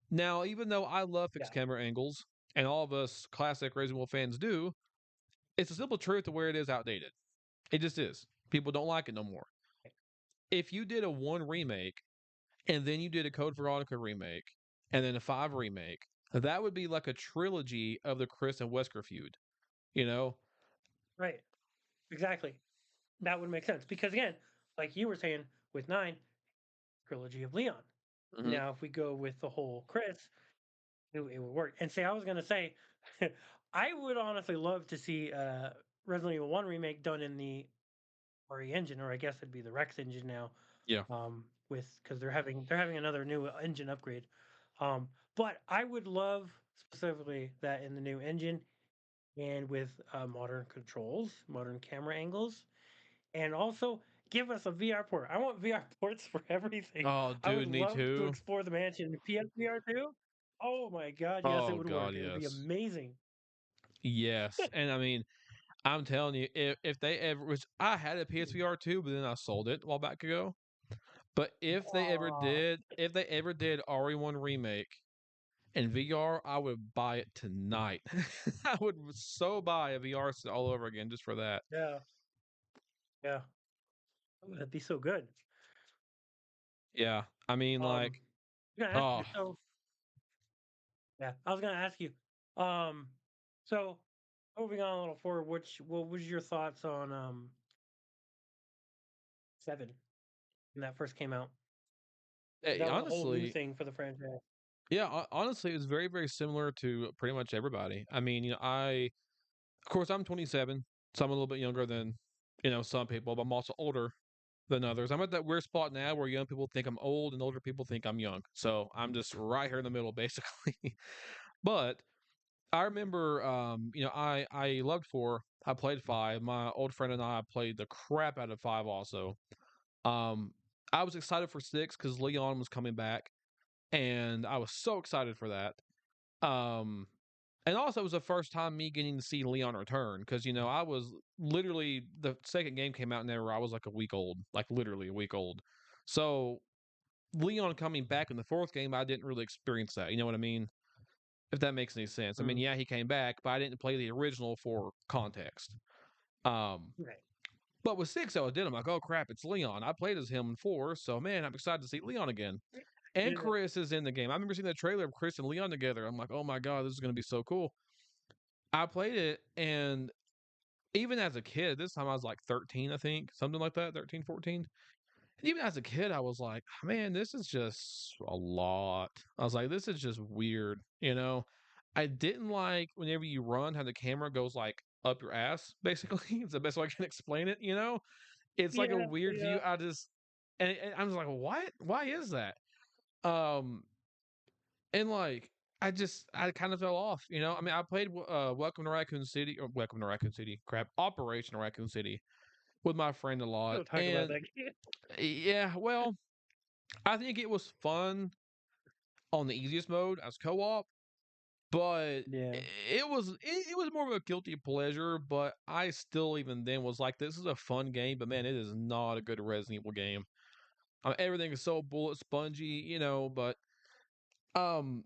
Now, even though I love fixed Yeah. camera angles, and all of us classic Resident Evil fans do, it's a simple truth of where it is outdated. It just is. People don't like it no more. If you did a 1 remake and then you did a Code Veronica remake, and then a 5 remake, that would be like a trilogy of the Chris and Wesker feud, you know? Right. Exactly. That would make sense because again, like you were saying with 9, trilogy of Leon. Mhm. Now, if we go with the whole Chris, it would work. And see, I was gonna say, I would honestly love to see Resident Evil One remake done in the RE engine, or I guess it'd be the Rex engine now. Yeah. With because they're having another new engine upgrade. Um, but I would love specifically that in the new engine and with modern controls, modern camera angles, and also give us a VR port. I want VR ports for everything. Oh, I would dude, me love to too. explore the mansion in PSVR too. Oh my god, yes, it Oh would God, work. It would be yes, amazing. yes. And I mean, I'm telling you, if they ever, which I had a PSVR too, but then I sold it a while back ago. But Oh, if they ever did RE1 remake in VR, I would buy it tonight. I would so buy a VR set all over again just for that. yeah, yeah. Oh, that'd be so good. Yeah, I mean, Um, like, I'm gonna ask oh, you. So yeah, I was gonna ask you. Um, so moving on a little forward, what was your thoughts on Seven when that first came out? That was a whole new honestly, thing for the franchise. yeah, honestly, it was very, very similar to pretty much everybody. I mean, of course, I'm 27, so I'm a little bit younger than, some people, but I'm also older than others. I'm at that weird spot now where young people think I'm old and older people think I'm young. So I'm just right here in the middle, basically. But I remember, I loved four. I played five. My old friend and I played the crap out of five also. Um, I was excited for six because Leon was coming back, and I was so excited for that. Um, and also, it was the first time me getting to see Leon return because I was literally the second game came out and there I was like a week old, like literally a week old. So Leon coming back in the fourth game, I didn't really experience that. You know what I mean? If that makes any sense. I mean, Mm, yeah, he came back, but I didn't play the original for context. Um, right. but with six, I did. I'm like, oh crap, it's Leon. I played as him in four, so man, I'm excited to see Leon again. And Yeah. Chris is in the game. I remember seeing the trailer of Chris and Leon together. I'm like, oh my god, this is going to be so cool. I played it, and even as a kid, this time I was like 13, I think, something like that, 13, 14. And even as a kid, I was like, man, this is just a lot. I was like, this is just weird, I didn't like whenever you run how the camera goes like up your ass, basically. It's the best way I can explain it. It's like a Yeah, weird view. yeah. And I was like, what? Why is that? Um, and like, I kind of fell off. I mean, I played Welcome to Raccoon City or Welcome to Raccoon City, crap, Operation Raccoon City with my friend a lot. Don't talk about And that game. yeah, well, I think it was fun on the easiest mode as co-op, but Yeah. it was more of a guilty pleasure. But I still even then was like, this is a fun game, but man, it is not a good Resident Evil game. Everything is so bullet spongy. But um,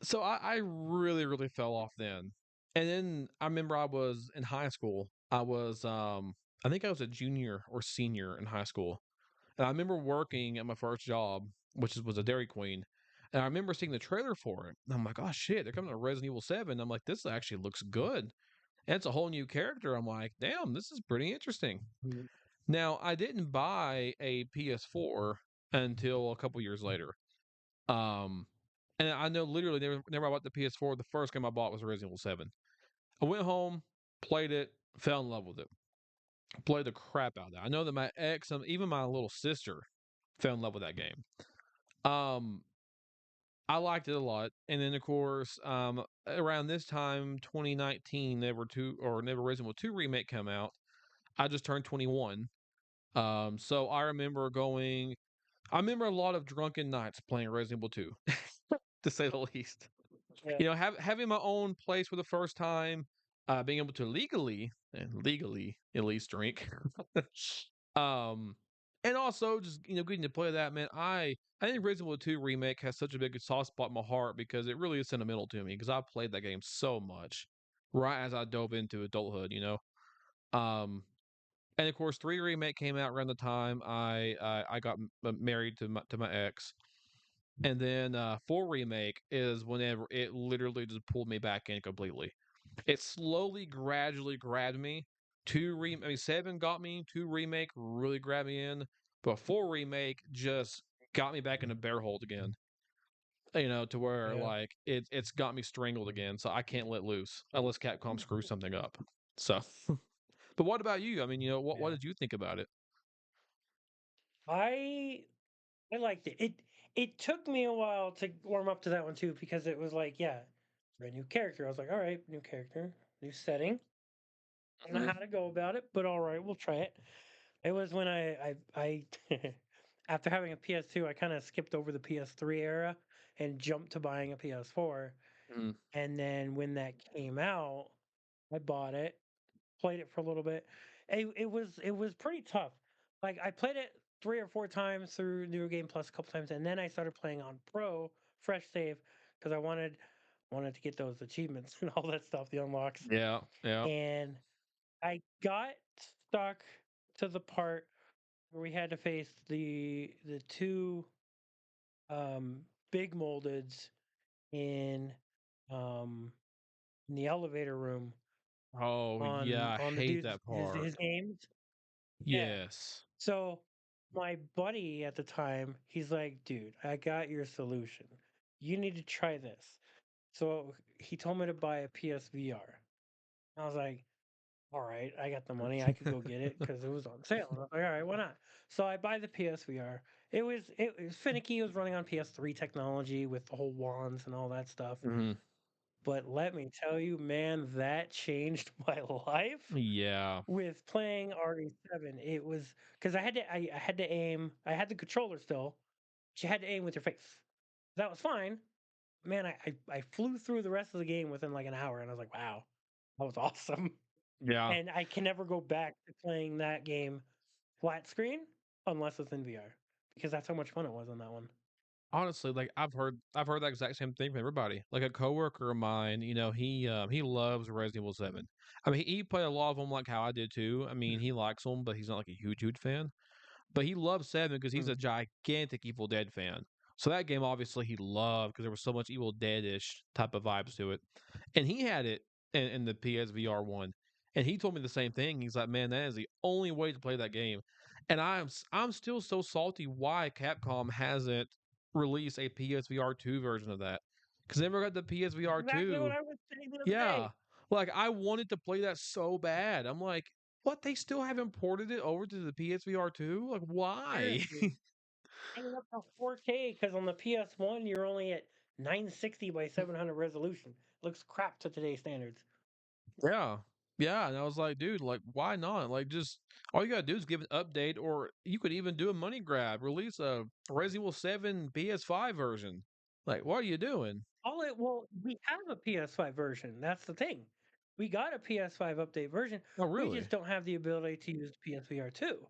so I really really fell off then, and then I remember I was in high school. I think I was a junior or senior in high school. And I remember working at my first job, which was a Dairy Queen. And I remember seeing the trailer for it. And I'm like, oh shit, they're coming to Resident Evil 7. I'm like, this actually looks good. And it's a whole new character. I'm like, damn, this is pretty interesting. Mm, Now, I didn't buy a PS4 until a couple years later. Um, and I know literally never I bought the PS4. The first game I bought was Resident Evil 7. I went home, played it, fell in love with it, played the crap out of that. I know that my ex, even my little sister, fell in love with that game. Um, I liked it a lot, and then of course, around this time, 2019, Never Resident Evil 2 remake come out. I just turned 21, so I remember going. I remember a lot of drunken nights playing Resident Evil 2, to say the least. yeah. Having my own place for the first time, being able to legally at least drink. Um, and also just getting to play that, man. I think Resident Evil 2 remake has such a big soft spot in my heart because it really is sentimental to me because I played that game so much right as I dove into adulthood. Um, and of course, 3 remake came out around the time I got married to my ex, and then 4 remake is whenever it literally just pulled me back in completely. It slowly, gradually grabbed me. I mean, 7 got me. 2 remake really grabbed me in, but 4 remake just got me back in the bear hold again. to where Yeah. like it's got me strangled again, so I can't let loose unless Capcom screws something up. So, but what about you? I mean, what Yeah. did you think about it? I I liked it. It took me a while to warm up to that one too because it was like, yeah, a new character. I was like, all right, new character, new setting. I don't know Mhm. how to go about it, but all right, we'll try it. It was when I after having a PS2, I kind of skipped over the PS3 era and jumped to buying a PS4. Mhm. And then when that came out, I bought it, played it for a little bit. It was pretty tough. Like I played it 3 or 4 times through New Game Plus a couple times, and then I started playing on Pro Fresh Save because I wanted to get those achievements and all that stuff, the unlocks. Yeah, yeah. And I got stuck to the part where we had to face the two big moldeds in um in the elevator room Oh yeah, I on the hate dude's that part. his games. Yeah. Yes. So my buddy at the time, he's like, dude, I got your solution. You need to try this. So he told me to buy a PSVR. I was like, all right, I got the money. I could go get it because it was on sale. And I was like, all right, why not? So I buy the PSVR. It was finicky. It was running on PS3 technology with the whole wands and all that stuff. Mhm. But let me tell you, man, that changed my life Yeah. with playing RE7. It was because I had to aim. I had the controller still. But you had to aim with your face. That was fine. Man, I flew through the rest of the game within like an hour, and I was like, wow, that was awesome. Yeah. And I can never go back to playing that game flat screen unless it's in VR because that's how much fun it was on that one. Honestly, like I've heard that exact same thing from everybody. Like a coworker of mine, he loves Resident Evil 7. I mean, he played a lot of them like how I did too. I mean, he likes them, but he's not like a huge fan. But he loves 7 because he's Mm. a gigantic Evil Dead fan. So that game obviously he loved because there was so much Evil Dead-ish type of vibes to it. And he had it in the PSVR one. And he told me the same thing. He's like, "Man, that is the only way to play that game." And I'm still so salty why Capcom hasn't released a PSVR 2 version of that. Cuz I never got the PSVR Exactly what 2. I was saying the other Yeah. day. Like I wanted to play that so bad. I'm like, "What? They still haven't ported it over to the PSVR 2? Like why?" Seriously, hanging up to 4K because on the PS1 you're only at 960 by 700 resolution. Looks crap to today's standards. Yeah. Yeah, and I was like, "Dude, like, why not? Like, just all you gotta do is give an update, or you could even do a money grab, release a Resident Evil 7 PS5 version. Like, what are you doing?" Well, we have a PS5 version. That's the thing. We got a PS5 update version. Oh, We really? just don't have the ability to use the PSVR 2.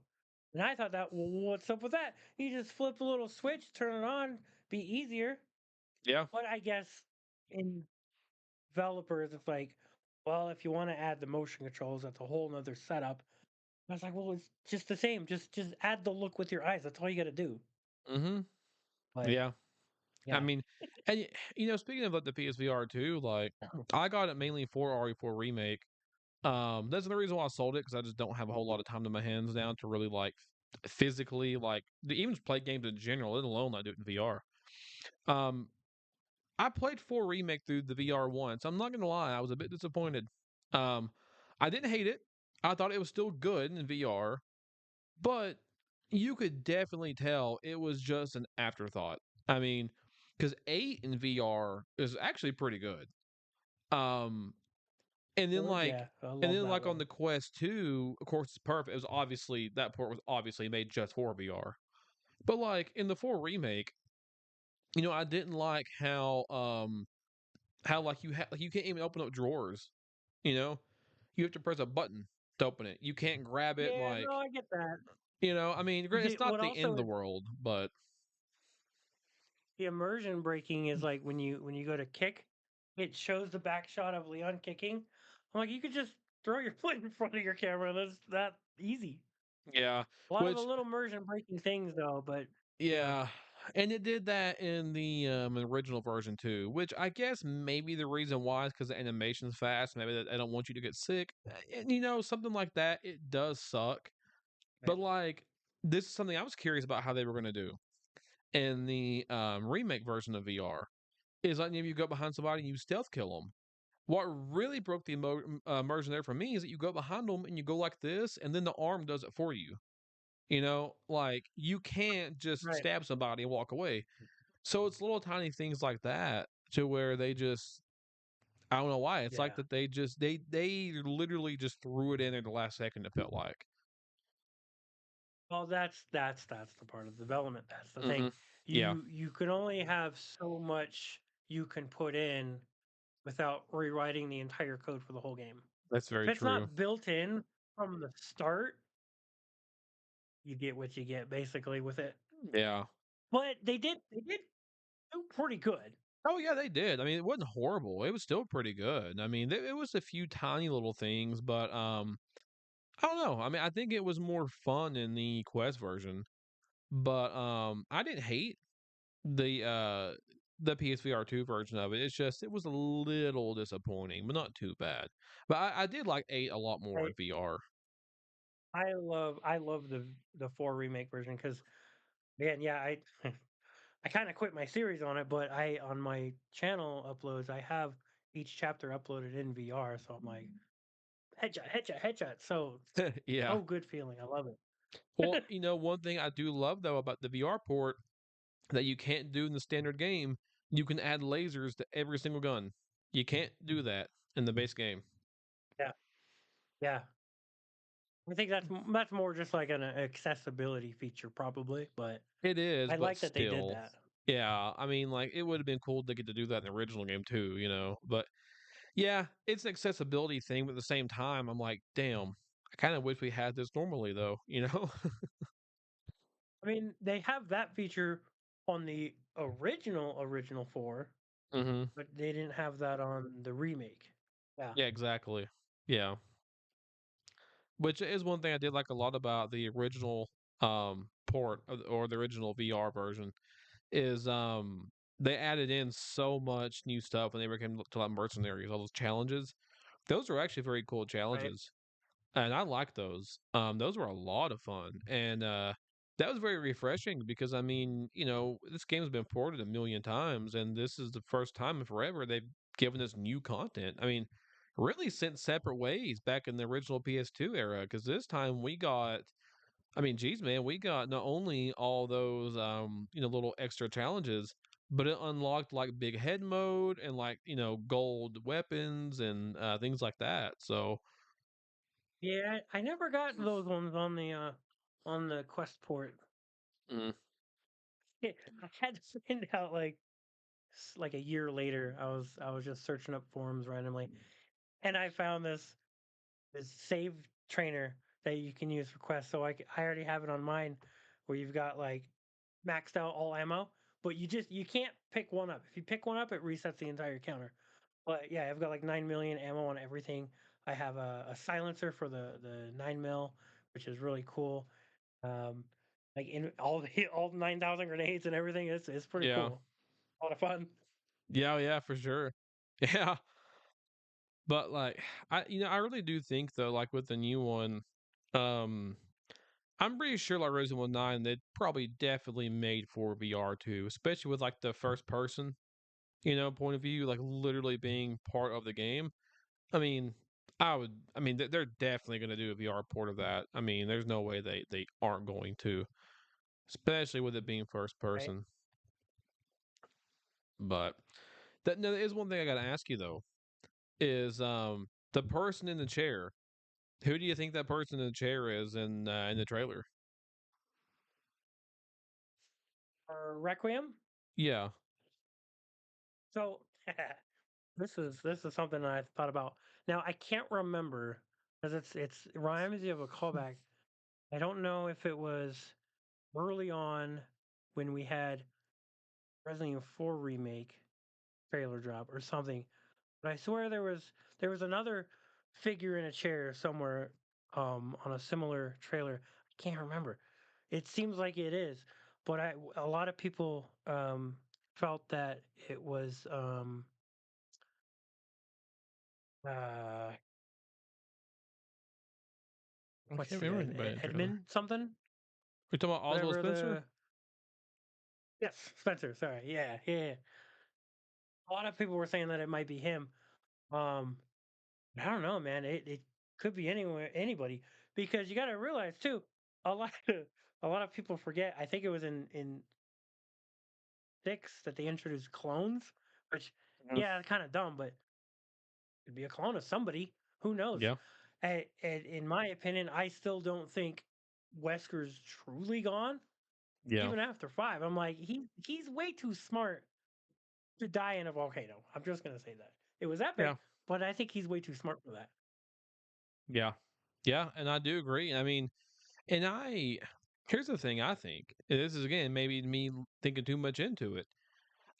And I thought that, well, what's up with that? You just flip a little switch, turn it on, be easier. Yeah. But I guess in developers, it's like, well, if you want to add the motion controls, that's a whole nother setup. I was like, well, it's just the same. Just add the look with your eyes. That's all you got to do. Mhm. But Yeah. I yeah, mean, and speaking of like the PSVR too, like I got it mainly for RE4 remake. That's the reason why I sold it because I just don't have a whole lot of time to my hands down to really like physically like to even play games in general, let alone not do it in VR. Um, I played 4 remake through the VR once. I'm not gonna lie, I was a bit disappointed. Um, I didn't hate it. I thought it was still good in VR, but you could definitely tell it was just an afterthought. I mean, because 8 in VR is actually pretty good. Um, and then yeah, I and love then that like on one. the Quest 2, of course, it's perfect. It was obviously that port was obviously made just for VR. But like in the 4 remake, I didn't like how like you can't even open up drawers. You know, you have to press a button to open it. You can't grab it Yeah, like no, I get that. I mean, it's not What the end also of the is world, but the immersion breaking is like when you go to kick, it shows the back shot of Leon kicking. I'm like, you could just throw your foot in front of your camera. That's that easy. yeah, A lot of the which little immersion breaking things though, but yeah, yeah, and it did that in the original version too, which I guess maybe the reason why is because the animation's fast. Maybe that they don't want you to get sick, and something like that. It does suck, yeah. but like this is something I was curious about how they were going to do. in the remake version of VR is like if you go behind somebody and you stealth kill them. What really broke the immersion there for me is that you go behind them and you go like this, and then the arm does it for you. You know, like you can't just Right. stab somebody and walk away. So it's little tiny things like that to where they just I don't know why. It's like Yeah. that they literally just threw it in at the last second, it felt like. Well, that's the part of development. That's the thing. Mhm. Yeah, You can only have so much you can put in without rewriting the entire code for the whole game. that's If very it's true. not built in from the start, you get what you get basically with it. Yeah. But they did do pretty good. Oh, yeah, they did. I mean, it wasn't horrible. It was still pretty good. I mean, it was a few tiny little things, but, I don't know. I mean, I think it was more fun in the Quest version, but, I didn't hate the PSVR 2 version of it. It's just it was a little disappointing, but not too bad. But I did like 8 a lot more I in VR. I love the 4 remake version because man, yeah, I I kind of quit my series on it, but I on my channel uploads, I have each chapter uploaded in VR, so I'm like headshot, headshot, headshot. Yeah. So good feeling. I love Well, it. one thing I do love though about the VR port that you can't do in the standard game, you can add lasers to every single gun. You can't do that in the base game. Yeah, yeah. I think that's more just like an accessibility feature, probably. But It is, I but like that they did still. that. Yeah, I mean, like, it would have been cool to get to do that in the original game too, But yeah, it's an accessibility thing, but at the same time, I'm like, damn, I kind of wish we had this normally though? I mean, they have that feature on the original four, Hmm. but they didn't have that on the remake. Yeah, Yeah, exactly. Yeah. Which is one thing I did like a lot about the original port or the original VR version is they added in so much new stuff when they came to like mercenaries, all those challenges. Those were actually very cool right. challenges. And I like those. Those were a lot of fun, and that was very refreshing because I mean, this game's been ported a million times, and this is the first time in forever they've given us new content. I mean, really since Separate Ways back in the original PS2 era, because this time we got. I mean, geez, man, we got not only all those little extra challenges, but it unlocked like big head mode and like gold weapons and things like that. So. Yeah, I never got those ones on the Quest port. Mm, I had to find out like a year later. I was just searching up forums randomly, and I found this save trainer that you can use for quests. So I already have it on mine, where you've got like maxed out all ammo, but you can't pick one up. If you pick one up, it resets the entire counter. But yeah, I've got like 9 million ammo on everything. I have a silencer for the 9 mil, which is really cool. Um, like in all the all 9,000 grenades and everything. It's pretty yeah. cool. A lot of fun. Yeah, yeah, for sure. Yeah, but like I really do think though, like with the new one, um, I'm pretty sure like Resident Evil 9, they probably definitely made for VR too, especially with like the first person, point of view, like literally being part of the game. I mean, they're definitely going to do a VR port of that. I mean, there's no way they aren't going to, especially with it being first Right? person. But that no, there is one thing I got to ask you though. Is the person in the chair. Who do you think that person in the chair is in the trailer? For Requiem. Yeah. So this is something I thought about. Now I can't remember because it reminds me of a callback. I don't know if it was early on when we had Resident Evil 4 remake trailer drop or something, but I swear there was another figure in a chair somewhere on a similar trailer. I can't remember. It seems like it is, but a lot of people felt that it was uh I what's can't the remember anybody in the trailer. Edmund something, We talking about Oswald whatever Spencer? Yes, Spencer. Sorry. Yeah, yeah, yeah. A lot of people were saying that it might be him. Um, I don't know, man. It could be anywhere, anybody, because you got to realize too. A lot of a lot of people forget. I think it was in six that they introduced clones, which Mhm. yeah, kind of dumb, but could be a clone of somebody. Who knows? Yeah, And in my opinion, I still don't think Wesker's truly gone. yeah, Even after five, I'm like, he's way too smart to die in a volcano. I'm just gonna say that. It was yeah, epic, but I think he's way too smart for that. yeah, yeah, and I do agree. I mean, and I here's the thing I think. And this is again maybe me thinking too much into it.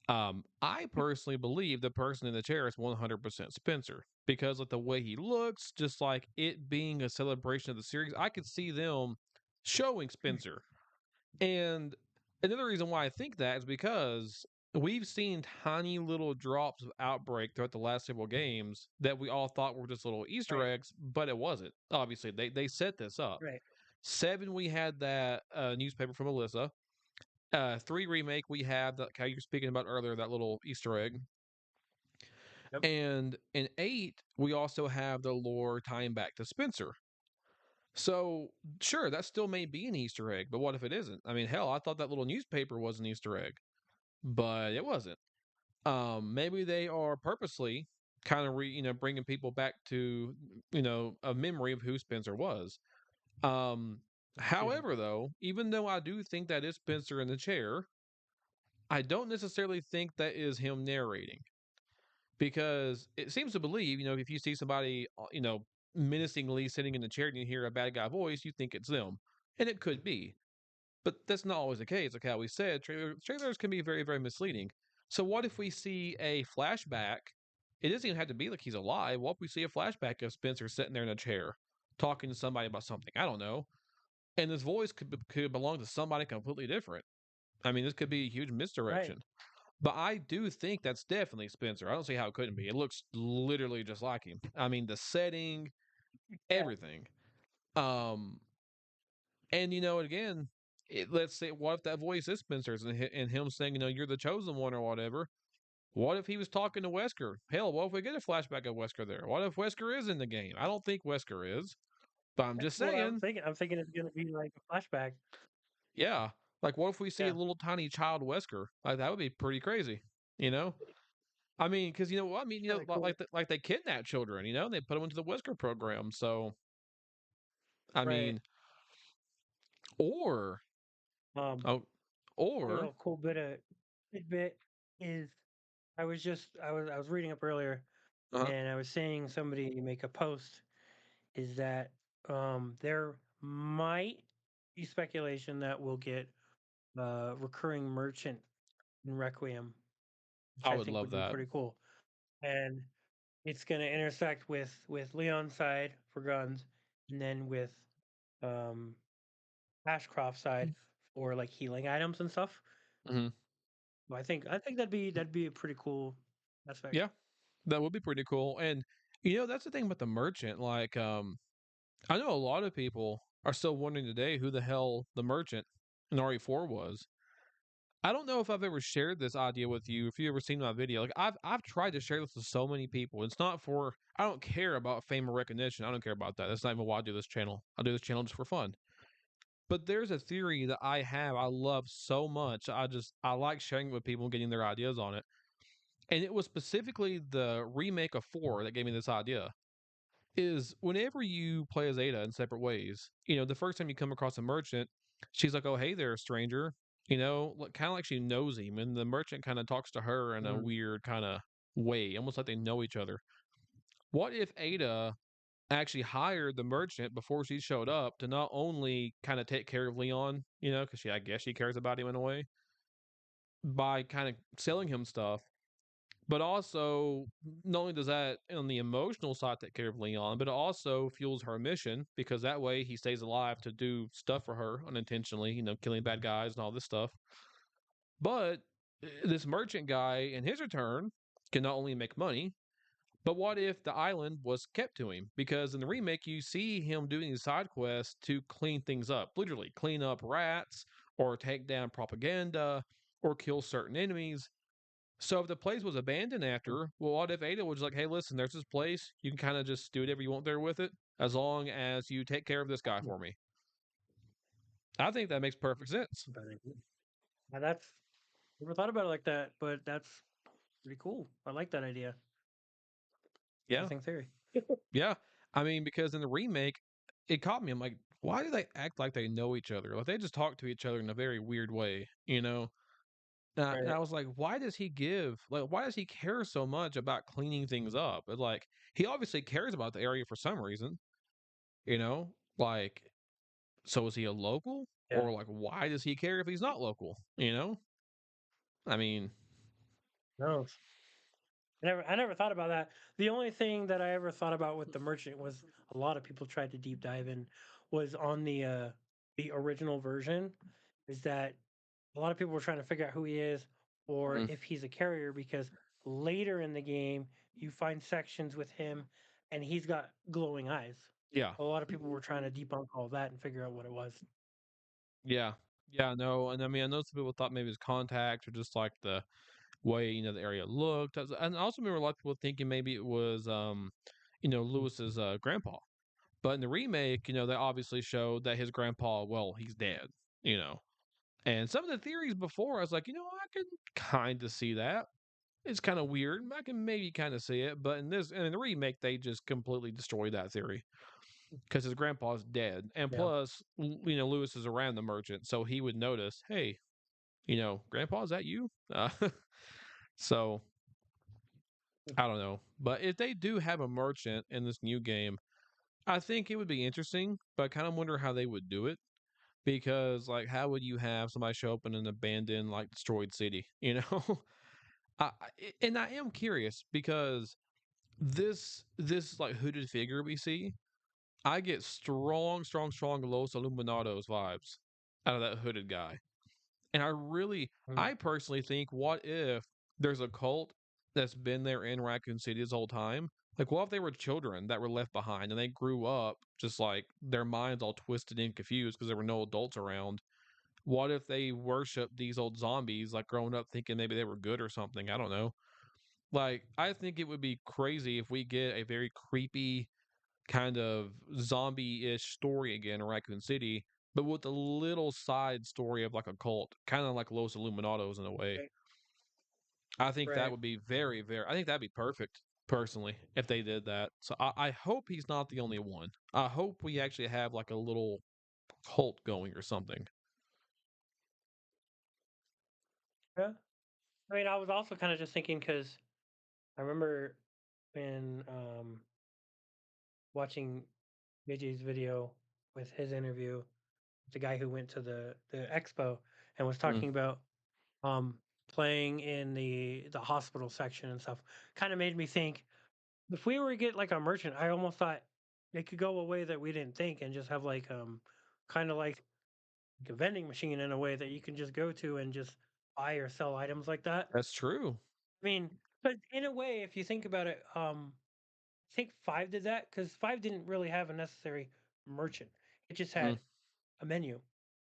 I personally believe the person in the chair is 100% Spencer because of the way he looks, just like it being a celebration of the series. I could see them showing Spencer. And another reason why I think that is because we've seen tiny little drops of outbreak throughout the last several games that we all thought were just little Easter Right, eggs, but it wasn't. Obviously, they set this up. right. Seven, we had that newspaper from Alyssa. Three remake, we had that how you were speaking about earlier, that little Easter egg. Yep. And in eight, we also have the lore tying back to Spencer. So sure, that still may be an Easter egg, but what if it isn't? I mean, hell, I thought that little newspaper was an Easter egg, but it wasn't. Maybe they are purposely kind of bringing people back to a memory of who Spencer was. Um, Yeah. However, though, even though I do think that is Spencer in the chair, I don't necessarily think that is him narrating because it seems to believe, if you see somebody, menacingly sitting in the chair and you hear a bad guy voice, you think it's them. And it could be. But that's not always the case. Like how we said, trailers can be very, very misleading. So what if we see a flashback? It doesn't even have to be like he's alive. What if we see a flashback of Spencer sitting there in a chair talking to somebody about something? I don't know. And his voice could belong to somebody completely different. I mean, this could be a huge Right. misdirection. But I do think that's definitely Spencer. I don't see how it couldn't be. It looks literally just like him. I mean, the setting, Yeah. everything. Um, and again, let's say, what if that voice is Spencer's and him saying, you're the chosen one or whatever? What if he was talking to Wesker? Hell, what if we get a flashback of Wesker there? What if Wesker is in the game? I don't think Wesker is, but I'm just That's what I'm saying, thinking. I'm thinking it's gonna be like a flashback. yeah. Like, what if we see a Yeah. little tiny child Wesker? Like, that would be pretty crazy, you know? I mean, because I mean, Kind of cool. like they kidnap children, they put them into the Wesker program. So, I Right. mean, or Um, oh, you know, or a cool bit of tidbit is I was reading up earlier uh and I was saying somebody make a post is that there might be speculation that we'll get recurring merchant in Requiem, which I I would think love would be that. pretty cool. And it's going to intersect with Leon's side for guns, and then with um, Ashcroft's side for like healing items and stuff. Hmm. So I think that'd be a pretty cool aspect. Yeah, that would be pretty cool. And that's the thing about the merchant. Like, I know a lot of people are still wondering today who the hell the merchant in RE4 was. I don't know if I've ever shared this idea with you. If you ever seen my video, like I've tried to share this with so many people. It's not for I don't care about fame or recognition. I don't care about that. That's not even why I do this channel. I do this channel just for fun. But there's a theory that I have I love so much. I like sharing it with people and getting their ideas on it. And it was specifically the remake of 4 that gave me this idea. Is whenever you play as Ada in separate ways, the first time you come across a merchant, she's like, "Oh, hey there, stranger." Kind of like she knows him, and the merchant kind of talks to her in a Mm, weird kind of way, almost like they know each other. What if Ada actually hired the merchant before she showed up to not only kind of take care of Leon, because I guess she cares about him in a way by kind of selling him stuff, but also not only does that on the emotional side take care of Leon, but it also fuels her mission because that way he stays alive to do stuff for her unintentionally, killing bad guys and all this stuff. But this merchant guy, in his return, can not only make money, but what if the island was kept to him? Because in the remake, you see him doing these side quests to clean things up, literally clean up rats or take down propaganda or kill certain enemies. So if the place was abandoned after, well, what if Ada was like, "Hey, listen, there's this place. You can kind of just do whatever you want there with it, as long as you take care of this guy for me." I think that makes perfect sense. But now that's never thought about it like that, but that's pretty cool. I like that idea. Yeah, Interesting theory. yeah. I mean, because in the remake, it caught me. I'm like, why do they act like they know each other? Like they just talk to each other in a very weird way, you know? And Right. I was like, why does he give? Like, why does he care so much about cleaning things up? But like, he obviously cares about the area for some reason, you know? Like, so is he a local? Yeah. Or like, why does he care if he's not local? You know? I mean, No. I never thought about that. The only thing that I ever thought about with the merchant was a lot of people tried to deep dive in was on the original version is that a lot of people were trying to figure out who he is or mm, if he's a carrier because later in the game you find sections with him and he's got glowing eyes. yeah, A lot of people were trying to debunk all that and figure out what it was. yeah, yeah, no. And I mean, I know some people thought maybe his contacts or just like the way, the area looked. And I also remember a lot of people thinking maybe it was, Lewis's grandpa. But in the remake, they obviously showed that his grandpa, well, he's dead, you know. And some of the theories before, I was like, I can kind of see that. It's kind of weird. I can maybe kind of see it. But in the remake, they just completely destroyed that theory because his grandpa's dead. And Yeah. plus, Lewis is around the merchant. So he would notice, hey, Grandpa, is that you? So I don't know. But if they do have a merchant in this new game, I think it would be interesting, but I kind of wonder how they would do it because like how would you have somebody show up in an abandoned like destroyed city, you know? And I am curious because this like hooded figure we see, I get strong Los Illuminados vibes out of that hooded guy. And Mm. I personally think, what if there's a cult that's been there in Raccoon City this whole time? Like, what if they were children that were left behind and they grew up just like their minds all twisted and confused because there were no adults around? What if they worship these old zombies, like growing up thinking maybe they were good or something? I don't know. Like, I think it would be crazy if we get a very creepy kind of zombie-ish story again in Raccoon City, but with a little side story of like a cult, kind of like Los Illuminados in a way. Right. I think that Right. would be very, very. I think that'd be perfect, personally, if they did that. So I hope he's not the only one. I hope we actually have like a little cult going or something. Yeah. I mean, I was also kind of just thinking because I remember when watching JJ's video with his interview, the guy who went to the expo and was Mm, talking about um playing in the hospital section and stuff. Kind of made me think if we were to get like a merchant, I almost thought it could go a way that we didn't think and just have like kind of like a vending machine in a way that you can just go to and just buy or sell items like that. that's true. I mean, but in a way, if you think about it, I think five did that because five didn't really have a necessary merchant. It just Mm, had a menu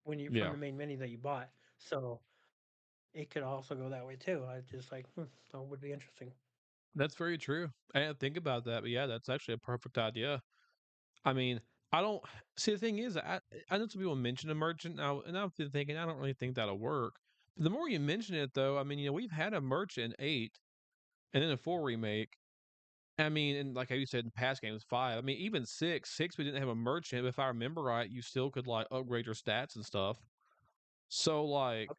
when you from yeah, the main menu that you bought. So it could also go that way too. I just like that would be interesting. that's very true. I didn't think about that, but yeah, that's actually a perfect idea. I mean, I don't see the thing is I know some people mention a merchant now, and I've been thinking I don't really think that'll work. But the more you mention it, though, I mean, we've had a merchant in 8, and then a 4 remake. I mean, and like how you said in past games, 5. I mean, even 6 we didn't have a merchant. But if I remember right, you still could like upgrade your stats and stuff. So like,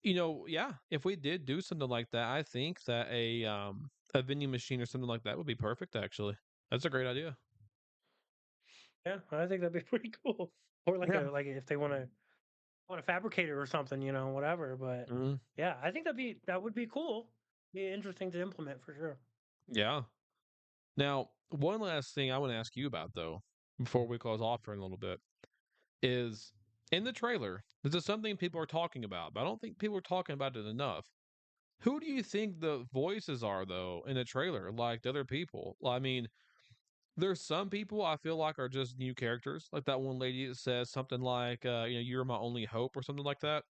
yeah, if we did do something like that, I think that a vending machine or something like that would be perfect. Actually, that's a great idea. Yeah, I think that'd be pretty cool. Or like Yeah. like if they want to fabricate it or something, whatever. But Mhm. yeah, I think that would be cool. Be interesting to implement for sure. Yeah. Now, one last thing I want to ask you about, though, before we close off for a little bit, is in the trailer, this is something people are talking about, but I don't think people are talking about it enough. Who do you think the voices are, though, in the trailer, like the other people? Well, I mean, there's some people I feel like are just new characters, like that one lady that says something like, "You're my only hope" or something like that.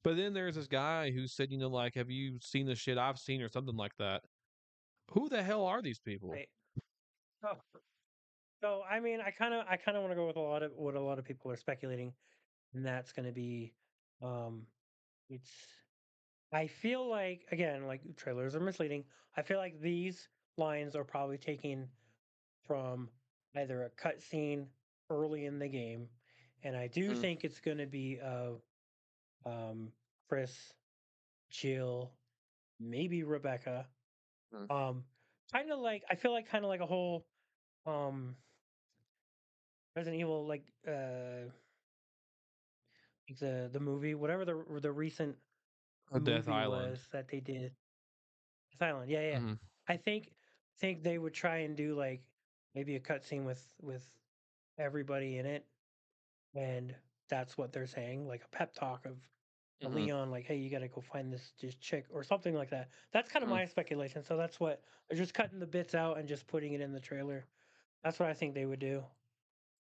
But then there's this guy who said, like, "Have you seen the shit I've seen?" or something like that. Who the hell are these people? Right. So, so I mean, I kind of want to go with a lot of what a lot of people are speculating, and that's going to be, um, it's. I feel like again, like trailers are misleading. I feel like these lines are probably taken from either a cutscene early in the game, and I do Mm, think it's going to be of um, Chris, Jill, maybe Rebecca. mm. Um, kind of like I feel like kind of like a whole um, Resident Evil like the movie, whatever the recent A Death movie Island. was that they did. Silent, yeah, yeah. Mhm, I think they would try and do like maybe a cutscene with everybody in it, and that's what they're saying, like a pep talk of mhm, Leon, like, "Hey, you gotta go find this chick," or something like that. That's kind of mhm. my speculation. So that's what they're just cutting the bits out and just putting it in the trailer. That's what I think they would do.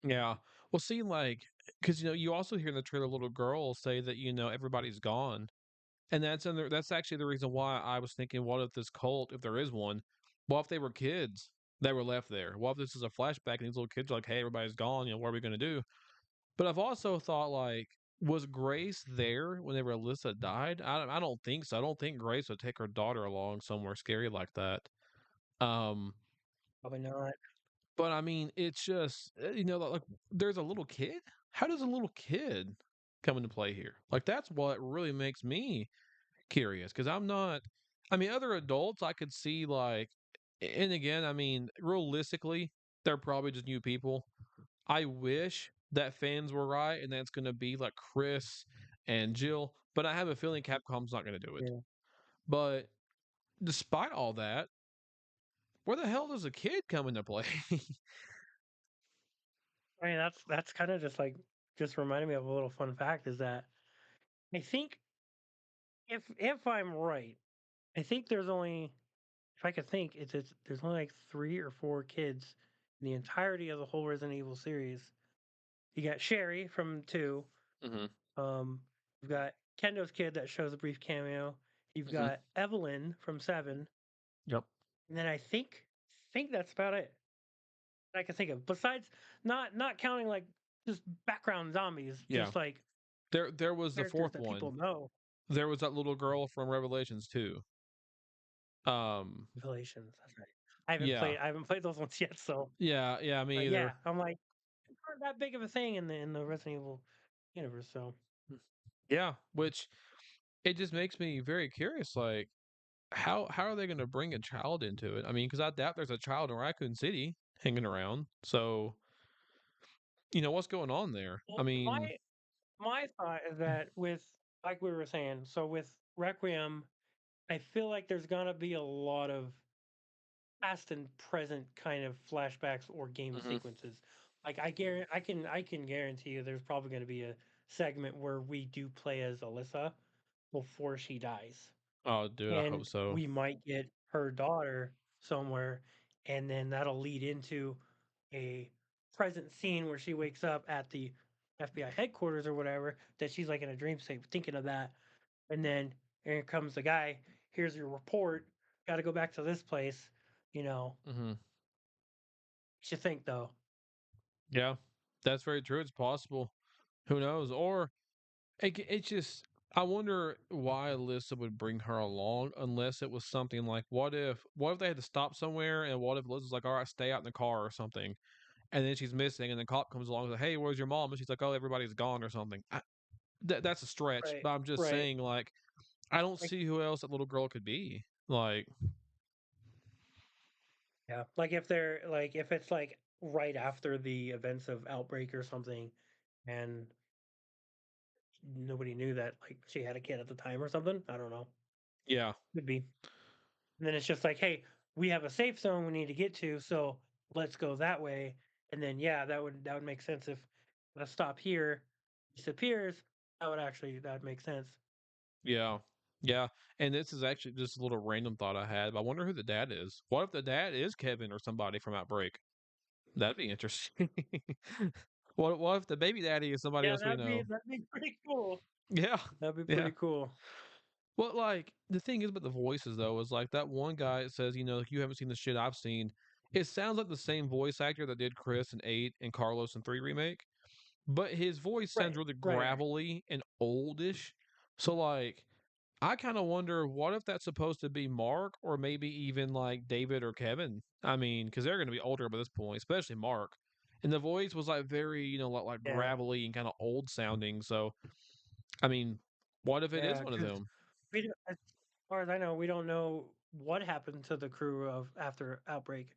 Yeah. Well, see, like, because you also hear in the trailer little girl say that everybody's gone, and that's actually the reason why I was thinking, what if this cult, if there is one, what if they were kids that were left there? What if this is a flashback and these little kids are like, "Hey, everybody's gone. What are we gonna do?" But I've also thought, like, was Grace there whenever Alyssa died? I don't think so. I don't think Grace would take her daughter along somewhere scary like that. Um, Probably not. but I mean, it's just like there's a little kid. How does a little kid come into play here? Like that's what really makes me curious because I'm not. I mean, other adults I could see like, and again, I mean, realistically, they're probably just new people. I wish that fans were right and that's going to be like Chris and Jill, but I have a feeling Capcom's not going to do it. Yeah. But despite all that, where the hell does a kid come into play? I mean, that's kind of just like just reminded me of a little fun fact is that I think if I'm right, I think there's only if I could think, it's there's only like 3 or 4 kids in the entirety of the whole Resident Evil series. You got Sherry from 2. Hmm. Um, you've got Kendo's kid that shows a brief cameo. You've Hmm. got Evelyn from 7, Yep. and then I think that's about it that I can think of. Besides, not counting like just background zombies, Yeah. just like There was the characters fourth that people one. know. There was that little girl from Revelations too. Um, Revelations, that's right. yeah. I haven't played those ones yet, so Yeah, yeah, me yeah, either. I'm like aren't that big of a thing in the Resident Evil universe. So Yeah, which it just makes me very curious like how are they going to bring a child into it? I mean, cuz I doubt there's a child in Raccoon City hanging around. So, what's going on there? I well, mean, my thought is that with like we were saying, so with Requiem, I feel like there's gonna be a lot of past and present kind of flashbacks or game mhm. sequences. Like I can guarantee you there's probably gonna be a segment where we do play as Alyssa before she dies. Oh, dude, I hope And so. we might get her daughter somewhere, and then that'll lead into a present scene where she wakes up at the FBI headquarters or whatever, that she's like in a dream state thinking of that. And then here comes the guy, here's your report, got to go back to this place. You know, Mhm. what you think though? Yeah. That's very true. It's possible. Who knows? Or it's just I wonder why Alyssa would bring her along unless it was something like what if they had to stop somewhere and what if Alyssa's like, all right, stay out in the car or something, and then she's missing and the cop comes along and like, hey, where's your mom? And she's like, oh, everybody's gone or something. That's a stretch, Right, but I'm just right. saying like I don't Like, see who else that little girl could be. Like, yeah. Like if they're like, if it's like right after the events of Outbreak or something, and nobody knew that like she had a kid at the time or something. I don't know. yeah, Could be. And then it's just like, hey, we have a safe zone we need to get to, so let's go that way. And then yeah, that would make sense if let's stop here, disappears. That would make sense. yeah, yeah. And this is actually just a little random thought I had. But I wonder who the dad is. What if the dad is Kevin or somebody from Outbreak? That'd be interesting. What if the baby daddy is somebody Yeah, else we that'd be know? that'd be pretty cool. Yeah, That'd be yeah. pretty cool. Well, like the thing is about the voices though is like that one guy that says, like you haven't seen the shit I've seen. It sounds like the same voice actor that did Chris in 8 and Carlos in 3 remake, but his voice sounds Right, really right. gravelly and oldish. So like I kind of wonder what if that's supposed to be Mark or maybe even like David or Kevin. I mean, because they're going to be older by this point, especially Mark. And the voice was like very, like Yeah, gravelly and kind of old sounding. So, I mean, what if it is yeah. one of Because them? as far as I know, we don't know what happened to the crew of after Outbreak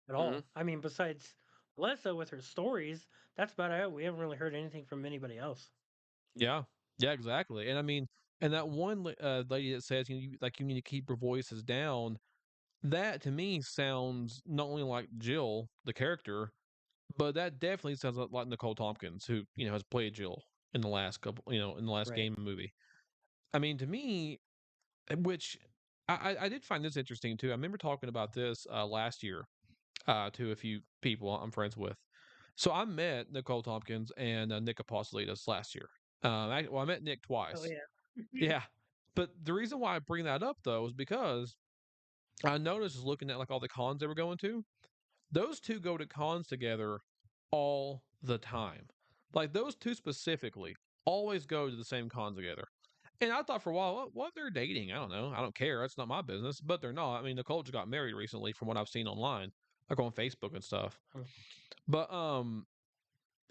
at Hmm. all. I mean, besides Lessa with her stories, that's about it. We haven't really heard anything from anybody else. Yeah, yeah, exactly. And I mean, and that one lady that says like you need to keep your voices down. That to me sounds not only like Jill, the character, but that definitely sounds like Nicole Tompkins, who has played Jill in the last couple, in the last Right. game and movie. I mean, to me, which I did find this interesting too. I remember talking about this last year to a few people I'm friends with. So I met Nicole Tompkins and Nick Apostolides last year. I met Nick Oh twice. yeah. Yeah, but the reason why I bring that up though is because I noticed looking at like all the cons they were going to. Those two go to cons together all the time. Like those two specifically always go to the same cons together. And I thought for a while, what they're dating? I don't know. I don't care. That's not my business. But they're not. I mean, Nicole just got married recently, from what I've seen online, like on Facebook and stuff. Mm. But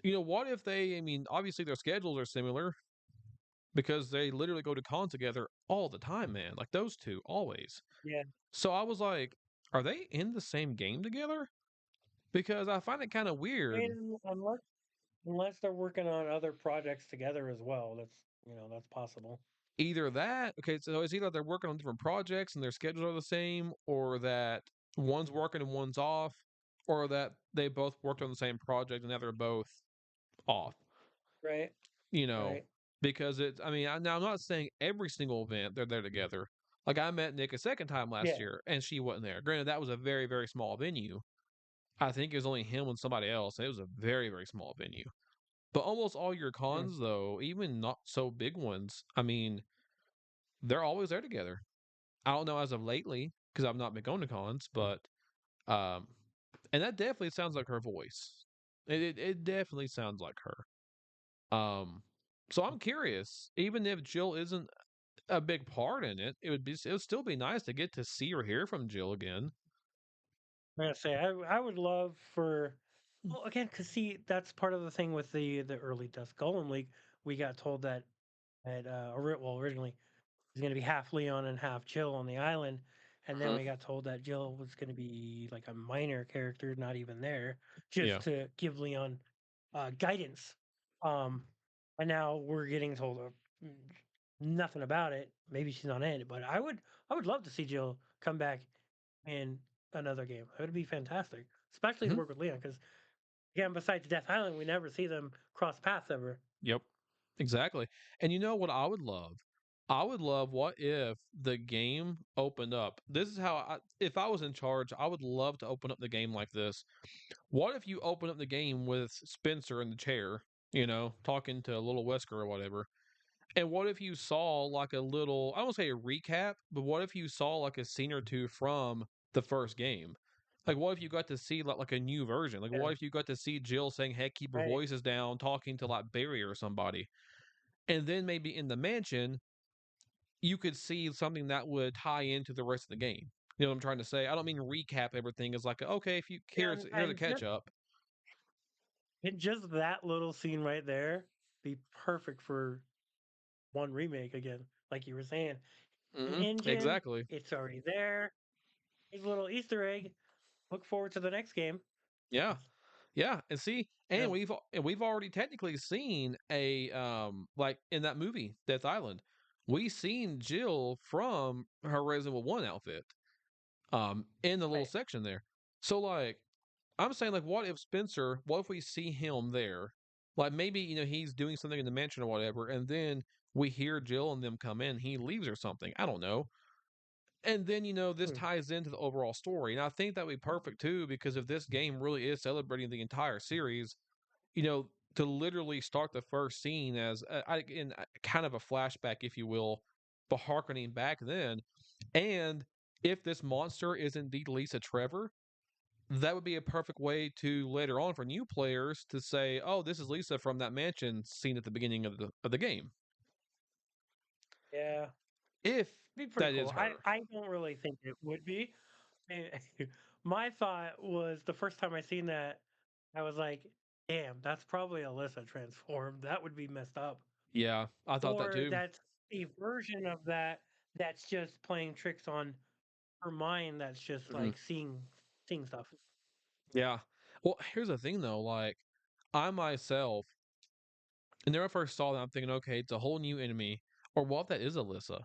what if they? I mean, obviously their schedules are similar because they literally go to cons together all the time, man. Like those two always. Yeah. So I was like, are they in the same game together? Because I find it kind of I weird. mean, unless they're working on other projects together as well, that's possible. Either that, okay, so it's either they're working on different projects and their schedules are the same, or that one's working and one's off, or that they both worked on the same project and now they're both off, Right. you know, Right. because I mean, now I'm not saying every single event they're there together. Like I met Nick a second time last Yeah. year and she wasn't there. Granted, that was a very, very small venue. I think it was only him and somebody else. It was a very, very small venue. But almost all your Mm. cons, though, even not so big ones, I mean, they're always there together. I don't know as of lately because I've not been going to cons, but um, and that definitely sounds like her voice. It definitely sounds like her. So I'm curious. Even if Jill isn't a big part in it, it would still be nice to get to see or hear from Jill again. I'm gonna say I would love for well again because see that's part of the thing with the early Dusk Golem League. We got told that originally he's going to be half Leon and half Jill on the island. And then Hmm. we got told that Jill was going to be like a minor character, not even there, Yeah. just to give Leon guidance. Um, and now we're getting told nothing about it. Maybe she's not in it, but I would love to see Jill come back in another game. It would be fantastic, especially to Hmm. work with Leon because again, besides Death Island, we never see them cross paths ever. Yep. Exactly. And you know what I would love? I would love what if the game opened up. This is how if I was in charge, I would love to open up the game like this. What if you open up the game with Spencer in the chair, talking to little Wesker or whatever? And what if you saw like a little, I don't say a recap, but what if you saw like a scene or two from the first game? Like, what if you got to see like a new version? Like, Yeah, what if you got to see Jill saying, "Hey, keep your right. voices down," talking to like Barry or somebody, and then maybe in the mansion you could see something that would tie into the rest of the game. You know what I'm trying to say? I don't mean recap everything as like, okay, if you Yeah, here's a catch up. and just that little scene right there be perfect for one remake again. Like you were saying, an engine, Exactly. it's already there. Here's a little Easter egg. Look forward to the next game. Yeah. Yeah, and see, Yeah, and we've already technically seen a like in that movie Death Island, we seen Jill from her Resident Evil 1 outfit in the little right. section there. So like I'm saying like what if we see him there? Like maybe he's doing something in the mansion or whatever and then we hear Jill and them come in, he leaves or something. I don't know. And then this Hmm. ties into the overall story. And I think that would be perfect too because if this game really is celebrating the entire series, you know, to literally start the first scene as in kind of a flashback, if you will, but harkening back then. And if this monster is indeed Lisa Trevor, that would be a perfect way to later on for new players to say, "Oh, this is Lisa from that mansion scene at the beginning of the game." Yeah, If be pretty that is cool. her, I don't really think it would be. Eh, My thought was the first time I seen that, I was like, "Damn, that's probably Alyssa transformed. That would be messed up." yeah, I thought that Or too. that's a version of that that's just playing tricks on her mind. That's just Mhm. like seeing stuff. Yeah. Well, here's the thing though, like I myself, and when I first saw that, I'm thinking, okay, it's a whole new enemy, or what if that is Alyssa?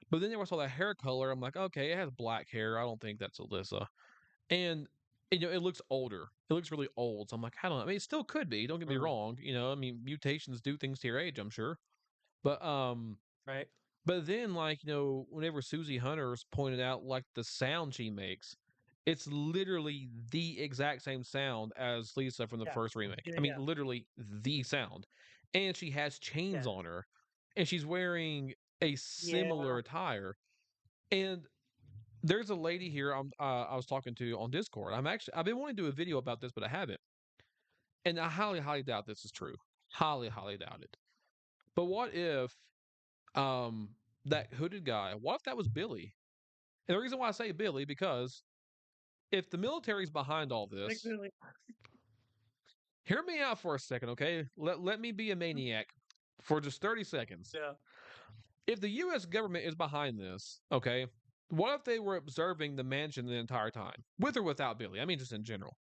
But then when I saw that hair color, I'm like, okay, it has black hair. I don't think that's Alyssa. And it looks older. It looks really old. So I'm like, I don't know. I mean, it still could be. Don't get me Mm, wrong. I mean, mutations do things to your age. I'm sure. But right? but then like whenever Susie Hunters pointed out like the sound she makes, it's literally the exact same sound as Lisa from the Yeah, first remake. yeah, I mean, yeah, literally the sound. And she has chains yeah, on her, and she's wearing a yeah. similar attire. And there's a lady here I was talking to on Discord. I've been wanting to do a video about this, but I haven't. And I highly, highly doubt this is true. Highly, highly doubt it. But what if um that hooded guy, what if that was Billy? And the reason why I say Billy, because if the military's behind all Like this, really, hear me out for a second, okay? Let me be a maniac for just 30 seconds. yeah, If the US government is behind this, okay, what if they were observing the mansion the entire time? With or without Billy? I mean just in general.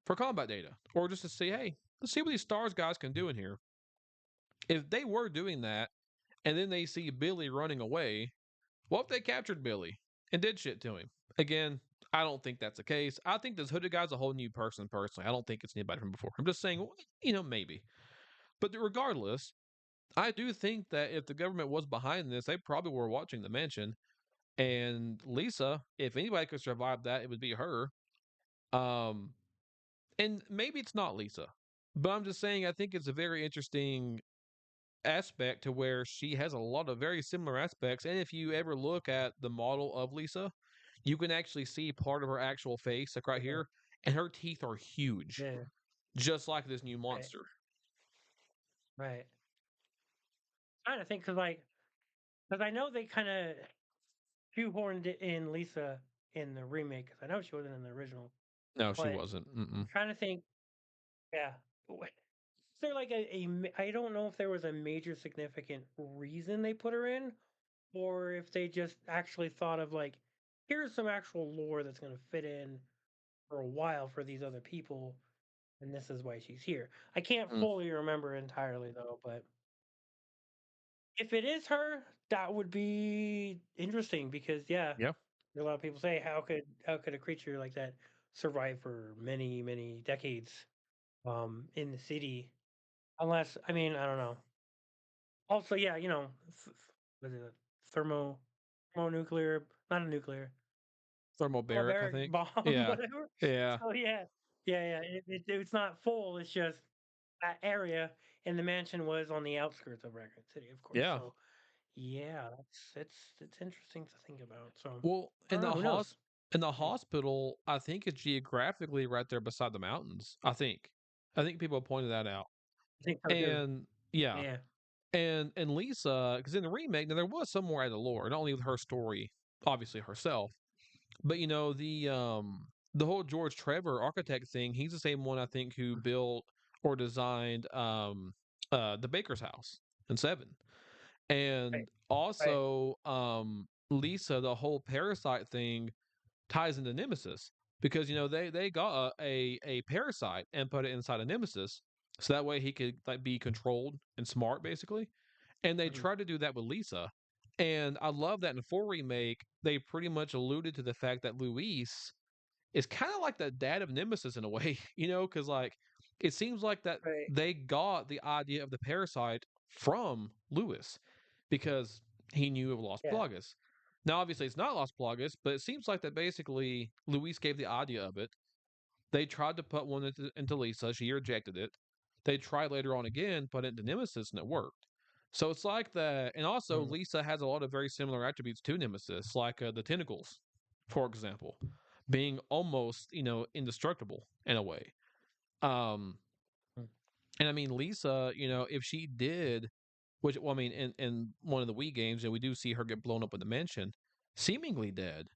For combat data. Or just to see, hey, let's see what these stars guys can do in here. If they were doing that and then they see Billy running away, what if they captured Billy and did shit to him? Again, I don't think that's the case. I think this hooded guy's a whole new person personally. I don't think it's anybody from before. I'm just saying, well, maybe. But regardless, I do think that if the government was behind this, they probably were watching the mansion. And Lisa, if anybody could survive that, it would be her. Um, and maybe it's not Lisa, but I'm just saying I think it's a very interesting aspect to where she has a lot of very similar aspects. And if you ever look at the model of Lisa, you can actually see part of her actual face, like right yeah, here, and her teeth are huge, yeah, just like this new right, monster. right. Trying to think because I know they kind of shoehorned it in Lisa in the remake. Because I know she wasn't in the original, No, she but wasn't. I'm Mm-mm. trying to think. Yeah, is there like I don't know if there was a major significant reason they put her in, or if they just actually thought of like, here's some actual lore that's going to fit in for a while for these other people, and this is why she's here. I can't Mm. fully remember entirely though, but if it is her, that would be interesting because yeah, Yeah. a lot of people say how could a creature like that survive for many decades in the city unless I mean I don't know. Also, yeah, was it a thermo thermonuclear, not a nuclear, Thermobaric, I thermobaric think. bomb, Yeah. whatever. Yeah. So yeah, yeah, yeah. It's not full. It's just that area, and the mansion was on the outskirts of Raccoon City, of course. Yeah. So yeah, it's interesting to think about. So Well, I don't know. Who knows? in the Mm, hospital, I think it's geographically right there beside the mountains. I think. I think people pointed that out. I think so too. And yeah, Yeah. and Lisa, because in the remake, now there was some more added lore, not only with her story, obviously herself, but the whole George Trevor architect thing. He's the same one I think who built or designed the Baker's house in Seven, Right. and Right. also Lisa, the whole parasite thing ties into Nemesis because they got a parasite and put it inside of Nemesis so that way he could like be controlled and smart basically. And they Mhm. tried to do that with Lisa. And I love that in the 4 remake, they pretty much alluded to the fact that Luis is kind of like the dad of Nemesis in a way, because like it seems like that Right. they got the idea of the parasite from Lewis because he knew of Las Yeah. Plagas. Now, obviously, it's not Las Plagas, but it seems like that basically Luis gave the idea of it. They tried to put one into Lisa, she rejected it. They tried later on again, put it into Nemesis, and it worked. So it's like that, and also Mm, Lisa has a lot of very similar attributes to Nemesis, like the tentacles, for example, being almost indestructible in a way. Um, mm. and I mean Lisa, if she did, which well, I mean, in one of the Wii games, and we do see her get blown up in the mansion, seemingly dead.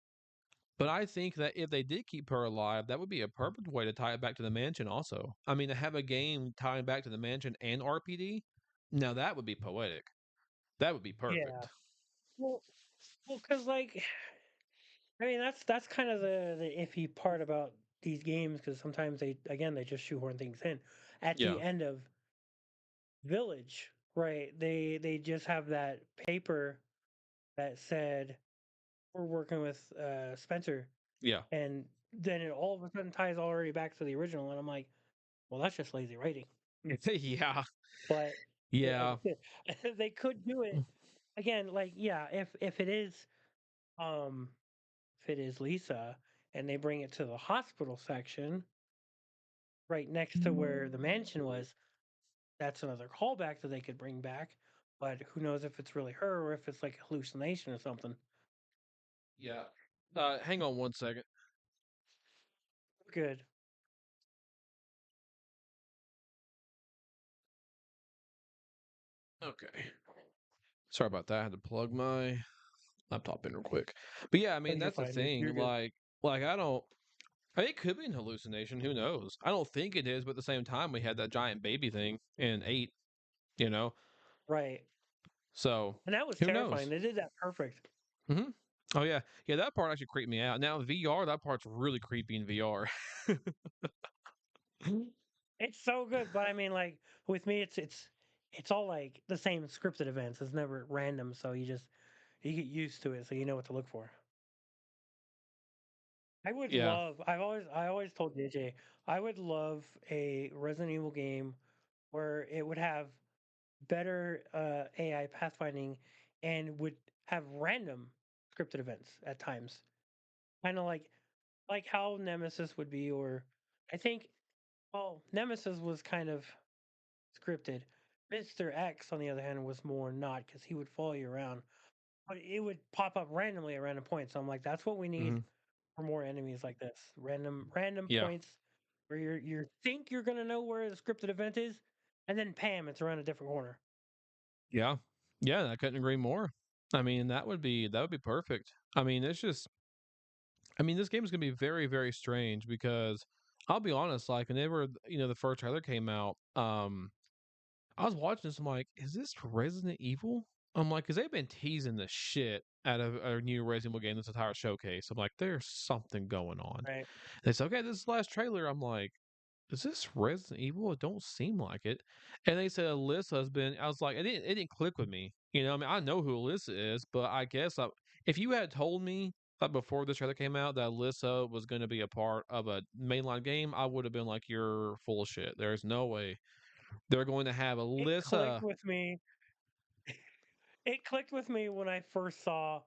But I think that if they did keep her alive, that would be a perfect way to tie it back to the mansion. Also, I mean, to have a game tying back to the mansion and RPD, now that would be poetic. That would be Yeah. perfect. Well, because like, I mean, that's kind of the iffy part about these games because sometimes they just shoehorn things in. At Yeah, the end of Village, right? They just have that paper that said we're working with Spencer, yeah, and then it all of a sudden ties already back to the original, and I'm like, well, that's just lazy writing. yeah, But yeah, they could do it again. Like, yeah, um if it is Lisa, and they bring it to the hospital section right next to where the mansion was, that's another callback that they could bring back. But who knows if it's really her or if it's like a hallucination or something. yeah. Hang on one second. Good. Okay, sorry about that. I had to plug my laptop in real quick. But yeah, I Oh, mean, you're that's the fine. thing. You're good. Like I don't. It could be an hallucination. Who knows? I don't think it is, but at the same time, we had that giant baby thing in eight. You know, Right. so And that was who terrifying. knows? They did that perfect. Hmm. Oh yeah, yeah. That part actually creeped me out. Now VR, that part's really creepy in VR. It's so good, but I mean, like with me, it's all like the same scripted events. It's never random, so you get used to it, so you know what to look for. I would Yeah. love. I always told JJ I would love a Resident Evil game where it would have better AI pathfinding and would have random scripted events at times, kind of like how Nemesis would be, or I think well, Nemesis was kind of scripted. Mr. X, on the other hand, was more not because he would follow you around, but it would pop up randomly at random points. So I'm like, that's what we need Hmm. for more enemies like this. Random Yeah. points where you think you're gonna know where the scripted event is, and then bam, it's around a different corner. Yeah. Yeah. I couldn't agree more. I mean, that would be perfect. I mean, it's just. I mean, this game is gonna be very, very strange because I'll be honest. Like, whenever the first trailer came out, I was watching this. I'm like, is this Resident Evil? I'm like, because they've been teasing the shit out of a new Resident Evil game this entire showcase. I'm like, there's something going on. Right. They said, okay, this is the last trailer. I'm like, is this Resident Evil? It don't seem like it. And they said Alyssa's been. I was like, it didn't click with me. I mean, I know who Alyssa is, but I guess if you had told me like before this trailer came out that Alyssa was going to be a part of a mainline game, I would have been like, you're full of shit. There's no way they're going to have It Alyssa. clicked with me. It clicked with me when I first saw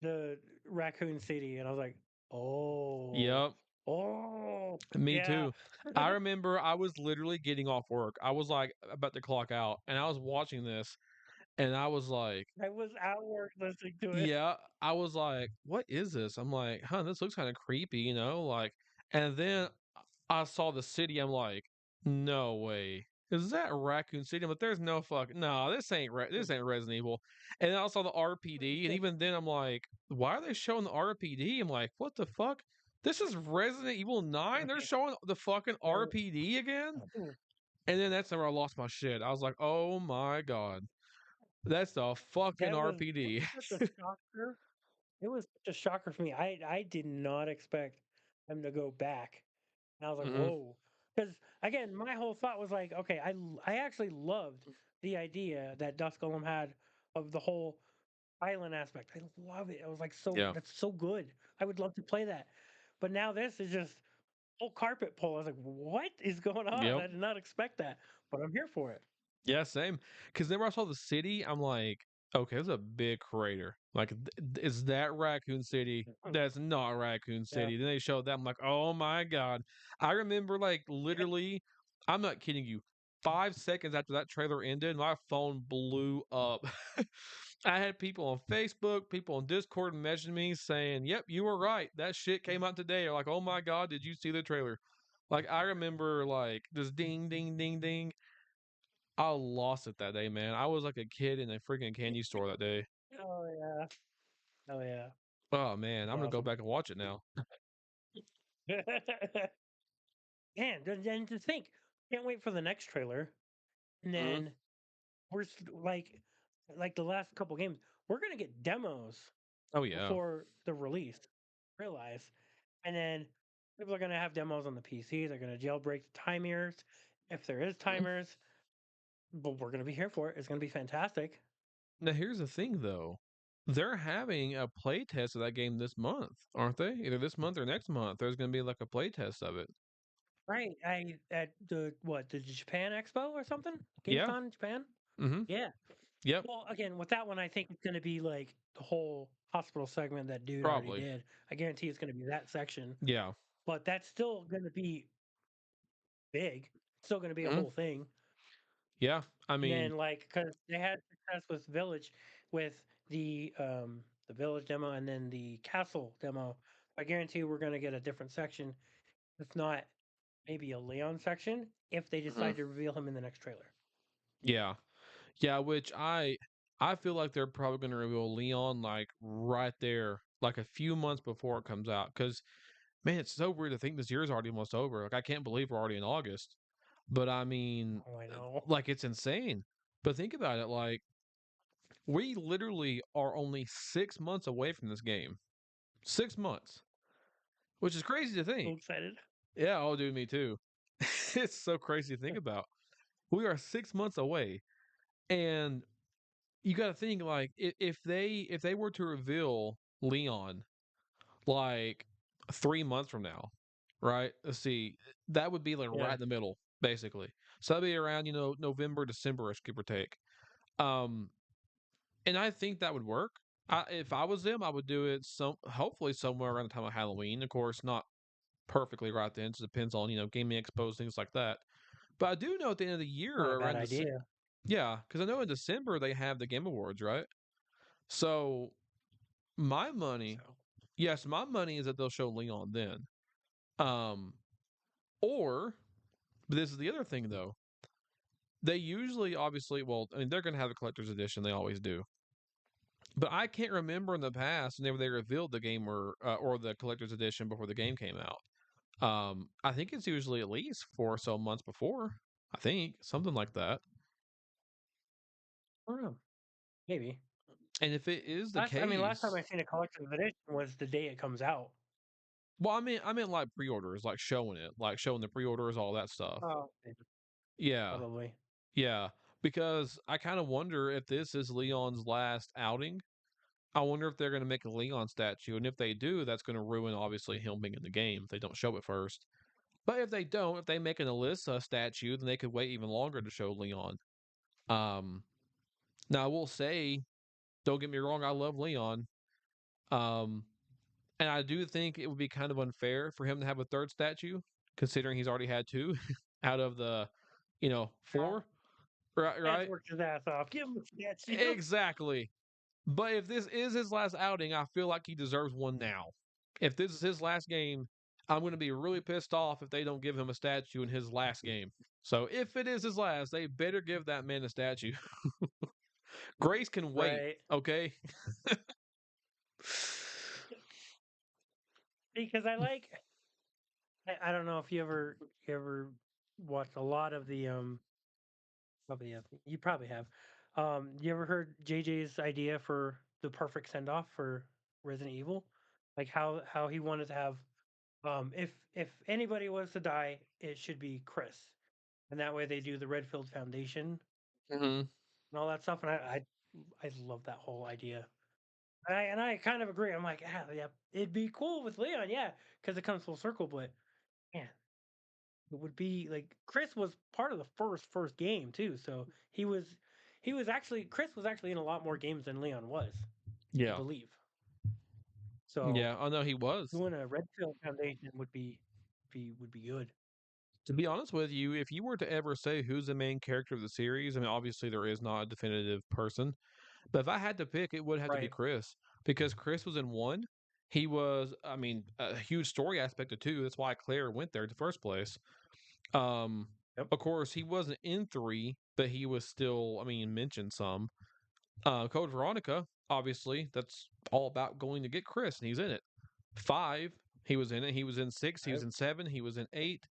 the Raccoon City, and I was like, oh, Yep, oh, me yeah. too. I remember I was literally getting off work. I was like about to clock out, and I was watching this, and I was like, I was at work listening to it. yeah, I was like, what is this? I'm like, huh, this looks kind of creepy, like, and then I saw the city. I'm like, no way. Is that Raccoon City? But there's no fuck. No, this ain't Resident Evil. And then I saw the RPD, and even then I'm like, why are they showing the RPD? I'm like, what the fuck? This is Resident Evil 9. They're showing the fucking RPD again. And then that's where I lost my shit. I was like, oh my god, that's the fucking It RPD. was such a shocker. It was such a shocker for me. I did not expect them to go back. And I was like, Hmm. whoa. Because again, my whole thought was like, okay, I actually loved the idea that Dusk Golem had of the whole island aspect. I love it. I was like, Yeah. that's so good. I would love to play that. But now this is just whole carpet pull. I was like, what is going on? Yep. I did not expect that, but I'm here for it. Yeah, same. Because whenever I saw the city, I'm like, okay, it's a big crater. Like, is that Raccoon City? That's not Raccoon Yeah. City. Then they showed that. I'm like, oh my god. I remember, like, literally, I'm not kidding you. 5 seconds after that trailer ended, my phone blew up. I had people on Facebook, people on Discord messaging me saying, "Yep, you were right. That shit came out today." Or like, "Oh my god, did you see the trailer?" Like I remember like just ding ding ding ding. I lost it that day, man. I was like a kid in a freaking candy store that day. Oh yeah. Oh yeah. Oh man, That's I'm gonna go awesome. back and watch it now. Man, then to think, can't wait for the next trailer. And Mhm. then like the last couple games, we're gonna get demos Oh yeah. before the release. Realize, and then people are gonna have demos on the PC. They're gonna jailbreak the timers, if there is Mhm. timers. But we're gonna be here for it. It's gonna be fantastic. Now here's the thing though. They're having a play test of that game this month, aren't they? Either this month or next month. There's gonna be like a play test of it. Right. I at the Japan Expo or something? Yeah. Gamescom Japan? Mhm. Yeah. Yep. Well, again, with that one, I think it's going to be like the whole hospital segment that dude already Probably. did. I guarantee it's going to be that section, Yeah. but that's still going to be big. It's still going to be a Mhm. whole thing. Yeah. I And mean, then, like, because they had success with Village, with the Village demo, and then the Castle demo. I guarantee we're going to get a different section. If not, maybe a Leon section if they mhm. decide to reveal him in the next trailer. Yeah. Yeah, which I feel like they're probably gonna reveal Leon like right there, like a few months before it comes out. Cause man, it's so weird to think this year's already almost over. Like I can't believe we're already in August. But I mean, Oh, I know. like it's insane. But think about it, like we literally are only 6 months away from this game. 6 months, which is crazy to So think. excited. Yeah, oh, dude, me too. It's so crazy to think about. We are 6 months away, and you got to think like if they were to reveal Leon like 3 months from now, right? Let's see, that would be like right Yeah. in the middle, basically. So that'd be around November, December, give or take. Um, and I think that would work. If I was them, I would do it hopefully somewhere around the time of Halloween. Of course, not perfectly right then. It depends on gaming expos, things like that. But I do know at the end of the year, Not a bad around idea. yeah, because I know in December they have the Game Awards, right? So my money, So. yes, my money is that they'll show Leon then. Um, or but this is the other thing though. They usually, obviously, well, I mean, they're going to have a collector's edition. They always do. But I can't remember in the past whenever they revealed the game or the collector's edition before the game came out. I think it's usually at least 4 or so months before. I think something like that. I don't know. Maybe. And if it is the Last time I case, seen a collector's edition was the day it comes out. well, I meant like pre-orders, like showing it, like showing the pre-orders, all that stuff. Oh, okay. Yeah, Probably. yeah. Because I kind of wonder if this is Leon's last outing. I wonder if they're going to make a Leon statue, and if they do, that's going to ruin obviously him being in the game if they don't show it first. But if they don't, if they make an Alyssa statue, then they could wait even longer to show Leon. Um, Now I will say, don't get me wrong, I love Leon. Um, and I do think it would be kind of unfair for him to have a third statue, considering he's already had two out of the, Uh, four. Right, Has right. worked his ass off. Give him a statue. Exactly. But if this is his last outing, I feel like he deserves one now. If this is his last game, I'm going to be really pissed off if they don't give him a statue in his last game. So if it is his last, they better give that man a statue. Grace can wait, Right. okay? Because I don't know if you ever watched a lot of the probably have. You probably have. You ever heard JJ's idea for the perfect send off for Resident Evil? Like how he wanted to have if anybody was to die, it should be Chris. And that way they do the Redfield Foundation Mhm. and all that stuff. And I love that whole idea. And I kind of agree. I'm like, yeah, it'd be cool with Leon, yeah, because it comes full circle. But man, it would be like Chris was part of the first game too. So he was actually Chris was actually in a lot more games than Leon was, I Yeah. believe. So Yeah. Oh no, he was. doing a Redfield Foundation would be good. To be honest with you, if you were to ever say who's the main character of the series, I mean, obviously there is not a definitive person, but if I had to pick, it would have to be Right. Chris because Chris was in one. He was, I mean, a huge story aspect of two. That's why Claire went there in the first place. Um, Yep. of course, he wasn't in three, but he was still, I mean, mentioned some. Code Veronica, obviously, that's all about going to get Chris, and he's in it. Five, he was in it. He was in six. He was Right. in seven. He was in eight.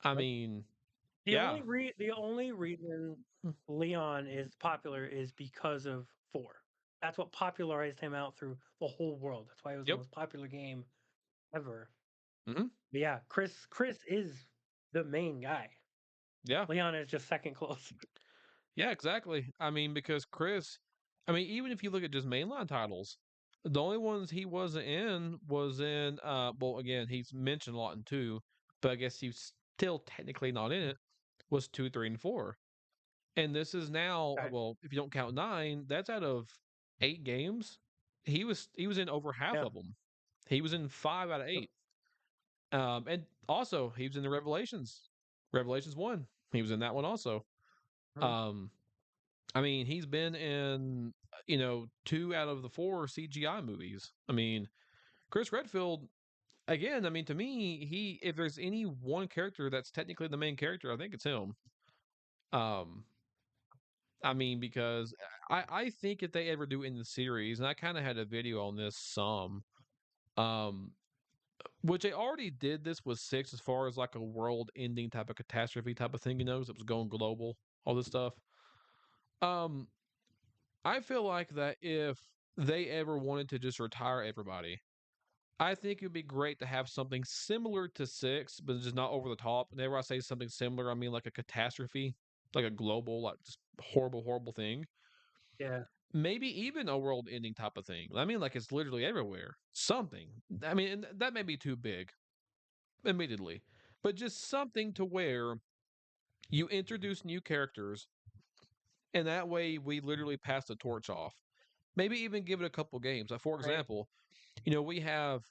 I Yep. mean, yeah. The only reason Mm, Leon is popular is because of 4. That's what popularized him out through the whole world. That's why it was the Yep. most popular game ever. Hmm. But yeah, Chris is the main guy. Yeah. Leon is just second close. Yeah, exactly. I mean, because Chris, I mean, even if you look at just mainline titles, the only ones he wasn't in was in, well, again, he's mentioned a lot in two, but I guess he's still technically not in it, was two, three, and four. And this is now, Okay. well, if you don't count nine, that's out of 8 games. He was in over half Yeah. of them. He was in 5 out of 8. And also he was in the Revelations one. He was in that one also. Mhm. Um, I mean, he's been in, 2 out of the 4 CGI movies. I mean, Chris Redfield, again, I mean, to me, if there's any one character that's technically the main character, I think it's him. Um, I mean, because I think if they ever do in the series, and I kind of had a video on this um, which they already did this with six as far as like a world ending type of catastrophe type of thing, 'cause it was going global, all this stuff. Um, I feel like that if they ever wanted to just retire everybody, I think it would be great to have something similar to six, but just not over the top. And whenever I say something similar, I mean like a catastrophe, like a global, like just horrible, horrible thing. Yeah. Maybe even a world ending type of thing. I mean, like it's literally everywhere. Something. I mean, and that may be too big, admittedly, but just something to where you introduce new characters, and that way we literally pass the torch off. Maybe even give it a couple games. Like for Right. example, we have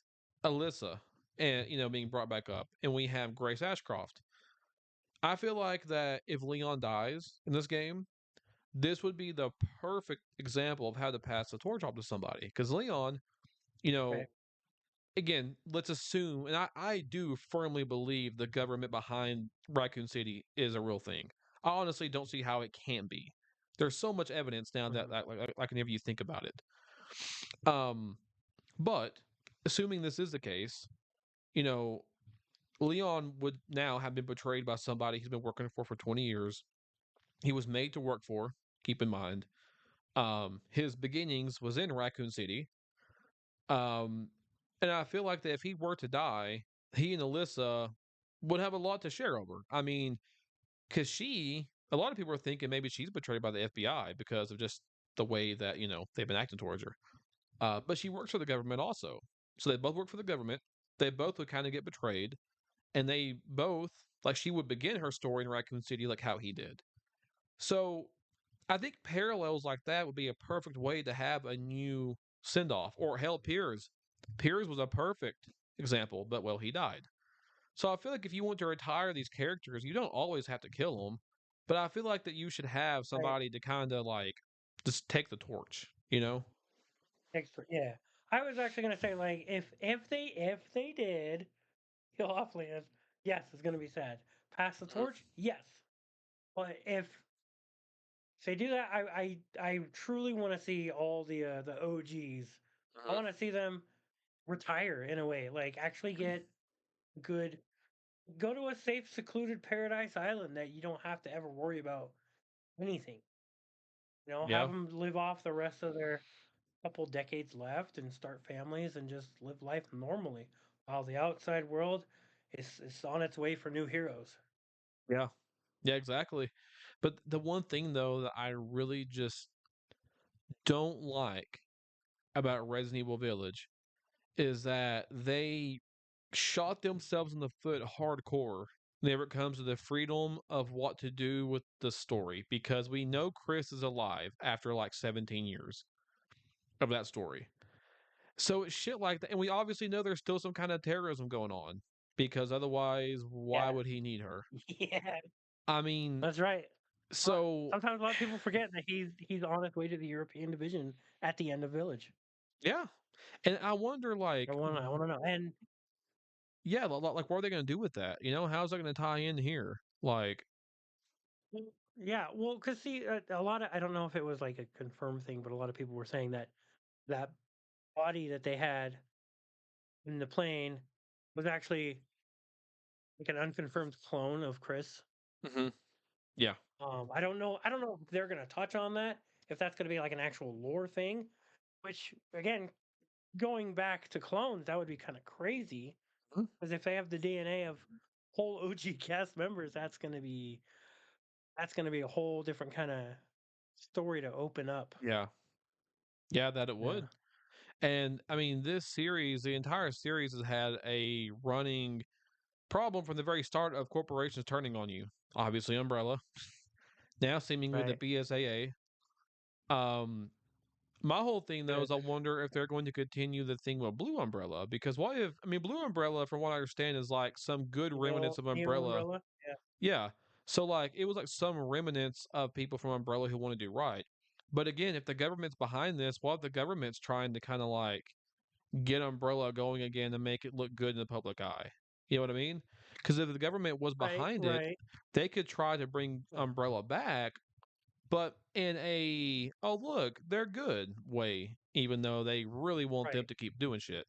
Alyssa and being brought back up, and we have Grace Ashcroft. I feel like that if Leon dies in this game, this would be the perfect example of how to pass the torch off to somebody. Because Leon, you know, Right. again, let's assume, and I do firmly believe the government behind Raccoon City is a real thing. I honestly don't see how it can be. There's so much evidence now that Mhm. like whenever you think about it. Um, but assuming this is the case, you know, Leon would now have been betrayed by somebody he's been working for 20 years. He was made to work for. Keep in mind, his beginnings was in Raccoon City. Um, and I feel like that if he were to die, he and Alyssa would have a lot to share over. I mean, because a lot of people are thinking maybe she's betrayed by the FBI because of just the way that they've been acting towards her. But she works for the government also, so they both work for the government. They both would kind of get betrayed, and they both like she would begin her story in Raccoon City like how he did. So I think parallels like that would be a perfect way to have a new send off. Or hell, Piers. Piers was a perfect example, but well, he died. So I feel like if you want to retire these characters, you don't always have to kill them. But I feel like that you should have Right. somebody to kind of like just take the torch, you know? Extra. Yeah. I was actually gonna say like if they did kill off Leon, yes, it's gonna be sad. Pass the Mhm. torch, yes. But if they do that, I truly want to see all the OGs. I Mhm. want to see them retire in a way, like actually get good, go to a safe, secluded paradise island that you don't have to ever worry about anything. Have Yeah. them live off the rest of their couple decades left and start families and just live life normally, while the outside world is on its way for new heroes. Yeah. Yeah, exactly. But the one thing though that I really just don't like about Resident Evil Village is that they shot themselves in the foot hardcore whenever it comes to the freedom of what to do with the story because we know Chris is alive after like 17 years of that story. So it's shit like that. And we obviously know there's still some kind of terrorism going on because otherwise, why Yeah. would he need her? Yeah. I mean, That's right. so Sometimes a lot of people forget that he's on his way to the European division at the end of Village. yeah, and I wonder, like, I wanna know. And yeah, like, what are they gonna do with that? You know, how's that gonna tie in here? Like, well, yeah, well, cause see, a lot of I don't know if it was like a confirmed thing, but a lot of people were saying that that body that they had in the plane was actually like an unconfirmed clone of Chris. mhm, yeah, I don't know if they're gonna touch on that, if that's gonna be like an actual lore thing, which again, going back to clones, that would be kind of crazy. mhm, Because if they have the DNA of whole OG cast members, that's gonna be a whole different kind of story to open up. yeah, yeah, that it Yeah. would. And I mean, this series, the entire series has had a running problem from the very start of corporations turning on you. Obviously, Umbrella, now seemingly the Right. BSAA. Um, my whole thing though is Good. I wonder if they're going to continue the thing with Blue Umbrella because what if I mean Blue Umbrella, from what I understand, is like some good remnants of Neo Umbrella. Umbrella. Yeah. Yeah, so like it was like some remnants of people from Umbrella who want to do right. But again, if the government's behind this, what if the government's trying to kind of like get Umbrella going again and make it look good in the public eye? You know what I mean? Because if the government was Right. behind it, Right. they could try to bring Yeah. Umbrella back, but in a oh look, they're good way, even though they really want them Right. to keep doing shit.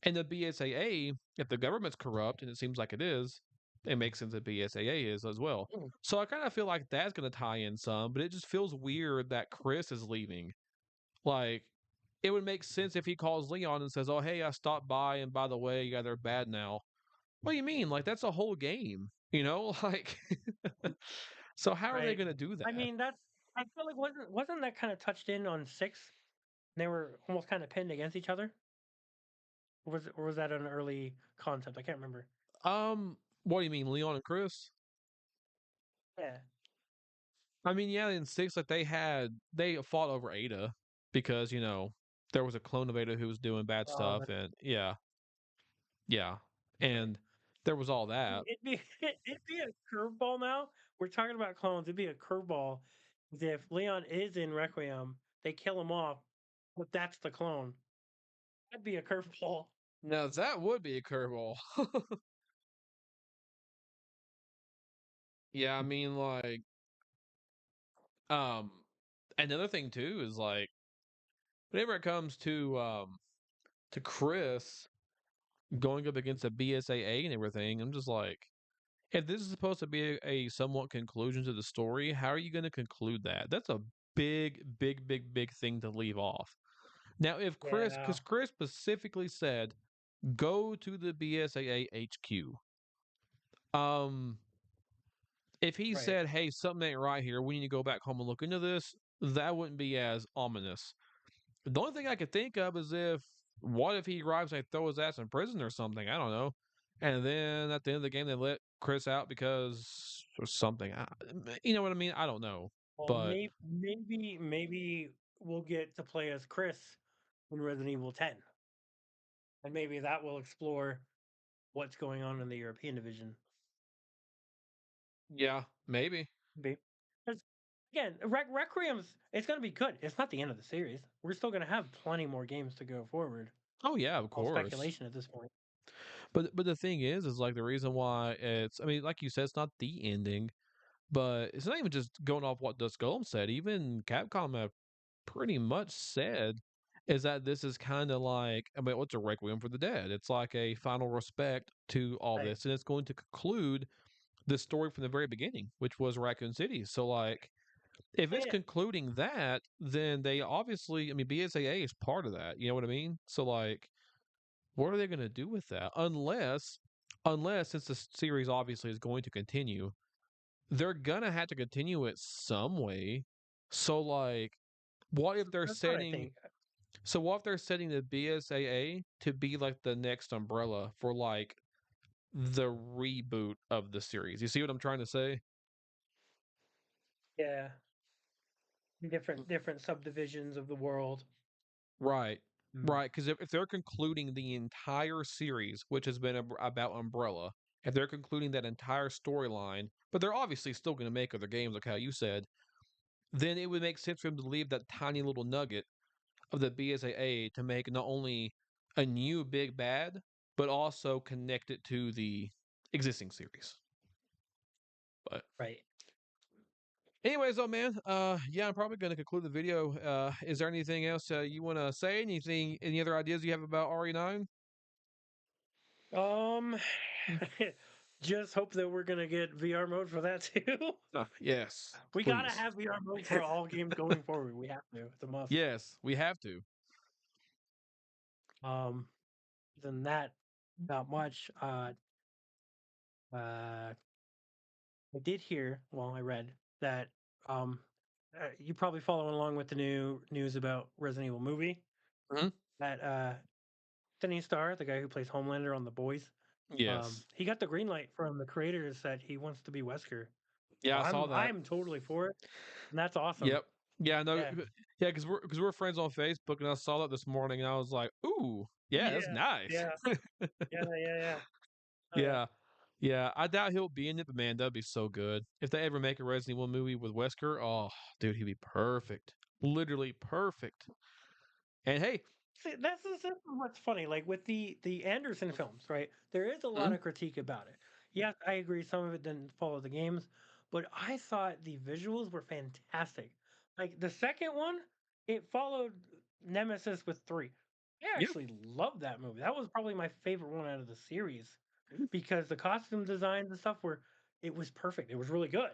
And the BSAA, if the government's corrupt, and it seems like it is, it makes sense that BSAA is as well. Mm. So I kind of feel like that's going to tie in some, but it just feels weird that Chris is leaving. Like, it would make sense if he calls Leon and says, "Oh, hey, I stopped by, and by the way, yeah, they're bad now." What do you mean? Like, that's a whole game, you know? Like, so how are they Right. going to do I that? mean, that's. I feel like wasn't that kind of touched in on six? They were almost kind of pinned against each other. Or was that an early concept? I can't remember. What do you mean, Leon and Chris? Yeah. I mean, yeah, in six, like they fought over Ada because there was a clone of Ada who was doing bad Oh, stuff, that's and yeah, yeah, right. and there was all that. It'd be it'd be a curveball now. We're talking about clones. It'd be a curveball if Leon is in Requiem, they kill him off, but that's the clone. That'd be a curveball. Now that would be a curveball. Yeah, I mean, like, um, another thing too is like whenever it comes to Chris going up against a BSAA and everything, I'm just like, if this is supposed to be a somewhat conclusion to the story, how are you going to conclude that? That's a big, big, big, big thing to leave off. Now, if Chris, Yeah. because Chris specifically said, go to the BSAA HQ. Um, if he Right. said, hey, something ain't right here, we need to go back home and look into this, that wouldn't be as ominous. The only thing I could think of is what if he arrives and they throw his ass in prison or something? I don't know. And then at the end of the game, they let Chris out because or something. You know what I mean? I don't know. Well, But maybe we'll get to play as Chris in Resident Evil 10, and maybe that will explore what's going on in the European division. yeah, maybe. Maybe. 'Cause, again, Requiem's it's gonna be good. It's not the end of the series. We're still gonna have plenty more games to go forward. Oh, yeah, of All course. speculation at this point. But the thing is like the reason why it's, I mean, like you said, it's not the ending, but it's not even just going off what Dust Golem said. Even Capcom have pretty much said is that this is kind of like, I mean, what's a requiem for the dead? It's like a final respect to all Right. this, and it's going to conclude the story from the very beginning, which was Raccoon City. So, like, if it's Yeah. concluding that, then they obviously, I mean, BSAA is part of that. You know what I mean? So, like, what are they going to do with that? Unless since the series obviously is going to continue, they're gonna have to continue it some way. So, like, what if they're That's what I setting think. so what if they're setting the BSAA to be like the next umbrella for like the reboot of the series? You see what I'm trying to say? Yeah. Different subdivisions of the world. Right. Mm, right? Because if they're concluding the entire series, which has been about Umbrella, if they're concluding that entire storyline, but they're obviously still going to make other games, like how you said, then it would make sense for him to leave that tiny little nugget of the BSAA to make not only a new big bad, but also connect it to the existing series. But right. anyways, though, man, yeah, I'm probably going to conclude the video. Is there anything else you want to say? Anything, any other ideas you have about RE9? Um, just hope that we're gonna get VR mode for that too. Yes, We gotta please. have VR mode for all games going forward. We have to. It's a must. Yes, we have to. Um, than that, not much. Uh, I did hear. Well, I read that. Um, you probably following along with the new news about Resident Evil movie. Mhm. That Anthony Starr, the guy who plays Homelander on The Boys, Yes. he got the green light from the creators that he wants to be Wesker. Yeah, So I saw that. I'm totally for it, and that's awesome. Yep. Yeah, no, Yeah, yeah, because we're friends on Facebook, and I saw that this morning, and I was like, "Ooh, yeah, that's yeah, nice." yeah, yeah. Oh yeah. Yeah, yeah. I doubt he'll be in it, but man, that'd be so good if they ever make a Resident Evil movie with Wesker. Oh, dude, he'd be perfect, literally perfect. And hey, See, this is what's funny. Like with the Anderson films, right? There is a lot mm, of critique about it. Yes, I agree. Some of it didn't follow the games, but I thought the visuals were fantastic. Like the second one, it followed Nemesis with three. I yeah, actually loved that movie. That was probably my favorite one out of the series because the costume designs and stuff were it was perfect. It was really good.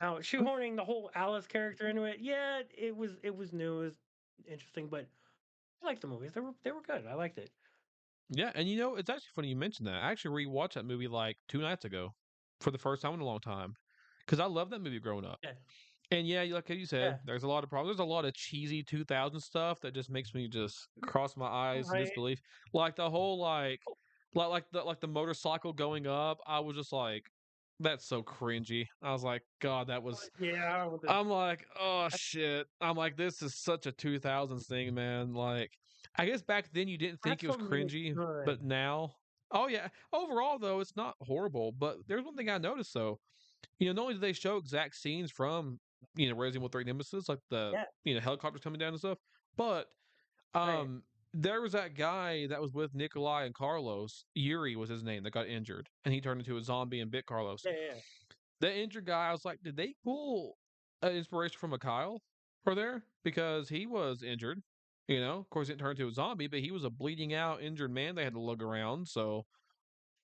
Now shoehorning the whole Alice character into it, yeah, it was new, it was interesting, but I liked the movies. They were good. I liked it. yeah. And it's actually funny you mentioned that. I actually rewatched that movie like 2 nights ago for the first time in a long time because I loved that movie growing up. Yeah, And yeah, like you said, yeah. there's a lot of problems. There's a lot of cheesy 2000 stuff that just makes me just cross my eyes in Right. disbelief. Like the whole like the motorcycle going up. I was just like, that's so cringy. I was like, God, that was. Yeah, with the I'm like, oh shit. I'm like, this is such a 2000s thing, man. Like, I guess back then you didn't think that's it was what made it cringy, good. but now, oh yeah. Overall, though, it's not horrible. But there's one thing I noticed though. Not only do they show exact scenes from, Resident Evil 3 Nemesis, like the, Yeah, helicopters coming down and stuff, but right. there was that guy that was with Nikolai and Carlos. Yuri was his name that got injured, and he turned into a zombie and bit Carlos. Yeah. The injured guy, I was like, did they pull an inspiration from Mikhail for there? Because he was injured. Of course, he didn't turn into a zombie, but he was a bleeding out, injured man they had to lug around. So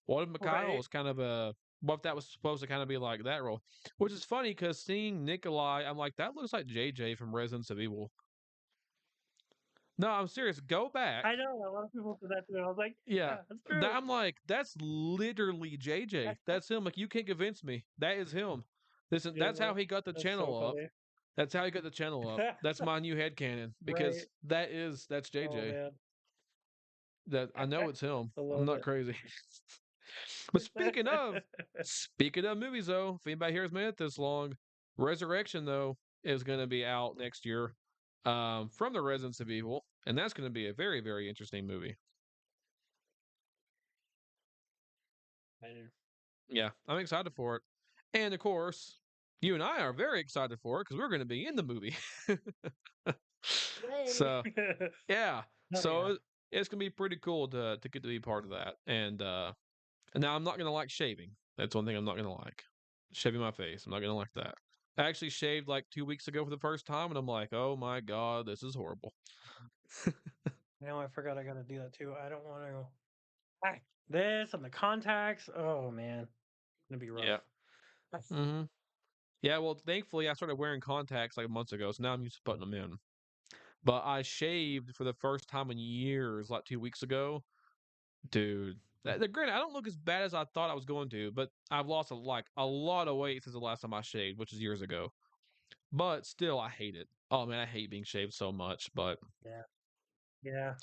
what if Mikhail Right. was kind of a what if that was supposed to kind of be like that role? Which is funny because seeing Nikolai, I'm like, that looks like JJ from Resident Evil. No, I'm serious. Go back. I know a lot of people said that too. I was like, Yeah. yeah, that's true. I'm like, that's literally JJ. That's him. Like, you can't convince me. That is him. Listen, Yeah, that's how he got the that's so channel up. funny. That's how he got the channel up. That's my new headcanon Right. because that's Oh JJ. man, That I know it's him. I I'm love not crazy. But speaking of movies though, if anybody here has made it this long, Resurrection though is going to be out next year, from the Residents of Evil, and that's going to be a very very interesting movie. it. Yeah, I'm excited for it, and of course, you and I are very excited for it because we're going to be in the movie. Yay. So yeah, Oh yeah. it's going to be pretty cool to get to be part of that, and now I'm not gonna like shaving. That's one thing I'm not gonna like. Shaving my face. I'm not gonna like that. I actually shaved like 2 weeks ago for the first time, and I'm like, oh my god, this is horrible. Now I forgot I got to do that too. I don't want to. This and the contacts. Oh man, it's gonna be rough. Yeah. hmm Yeah. Well, thankfully, I started wearing contacts like months ago, so now I'm used to putting them in. But I shaved for the first time in years, like 2 weeks ago, dude. Granted, I don't look as bad as I thought I was going to, but I've lost a lot of weight since the last time I shaved, which is years ago. But still, I hate it. Oh man, I hate being shaved so much. But Yeah. Yeah.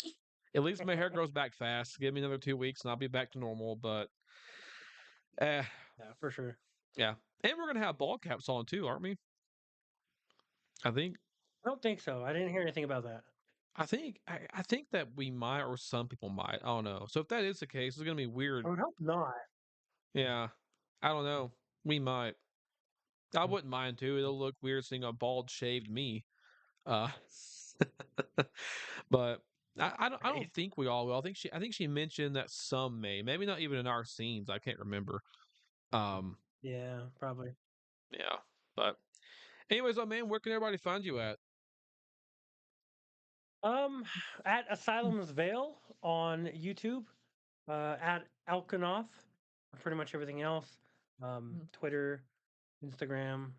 at least my hair grows back fast. Give me another 2 weeks and I'll be back to normal. But eh, Yeah, for sure. yeah. And we're gonna have ball caps on too, aren't we? I think. I don't think so. I didn't hear anything about that. I think that we might, or some people might. I don't know. So if that is the case, it's gonna be weird. I would hope not. Yeah, I don't know. We might. I wouldn't mind too. It'll look weird seeing a bald shaved me. Uh, but I don't Right? think we all will. I think she mentioned that some may, maybe not even in our scenes. I can't remember. Um, Yeah, probably. yeah. But anyways, oh man, where can everybody find you at? Um, at Asylum's Veil on YouTube, at Alkanoth, pretty much everything else. Twitter, Instagram,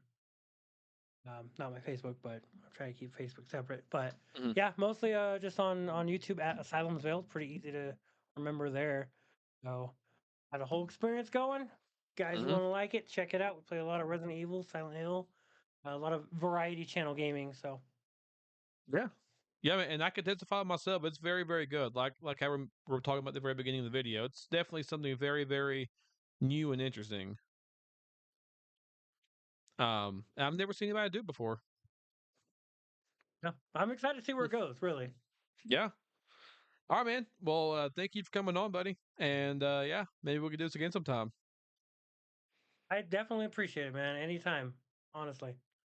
not my Facebook, but I'm trying to keep Facebook separate. But Mm-hmm. yeah, mostly just on YouTube at Asylum's Veil. Pretty easy to remember there. So had a whole experience going. Guys Mm-hmm. want to like it, check it out. We play a lot of Resident Evil, Silent Hill, a lot of variety channel gaming. So Yeah. Yeah, man, and I can testify myself. It's very, very good. Like I were talking about at the very beginning of the video. It's definitely something very, very new and interesting. I've never seen anybody do it before. yeah, I'm excited to see where it goes. Really, Yeah. All right, man. Well, thank you for coming on, buddy. And yeah, maybe we could do this again sometime. I definitely appreciate it, man. Anytime, honestly.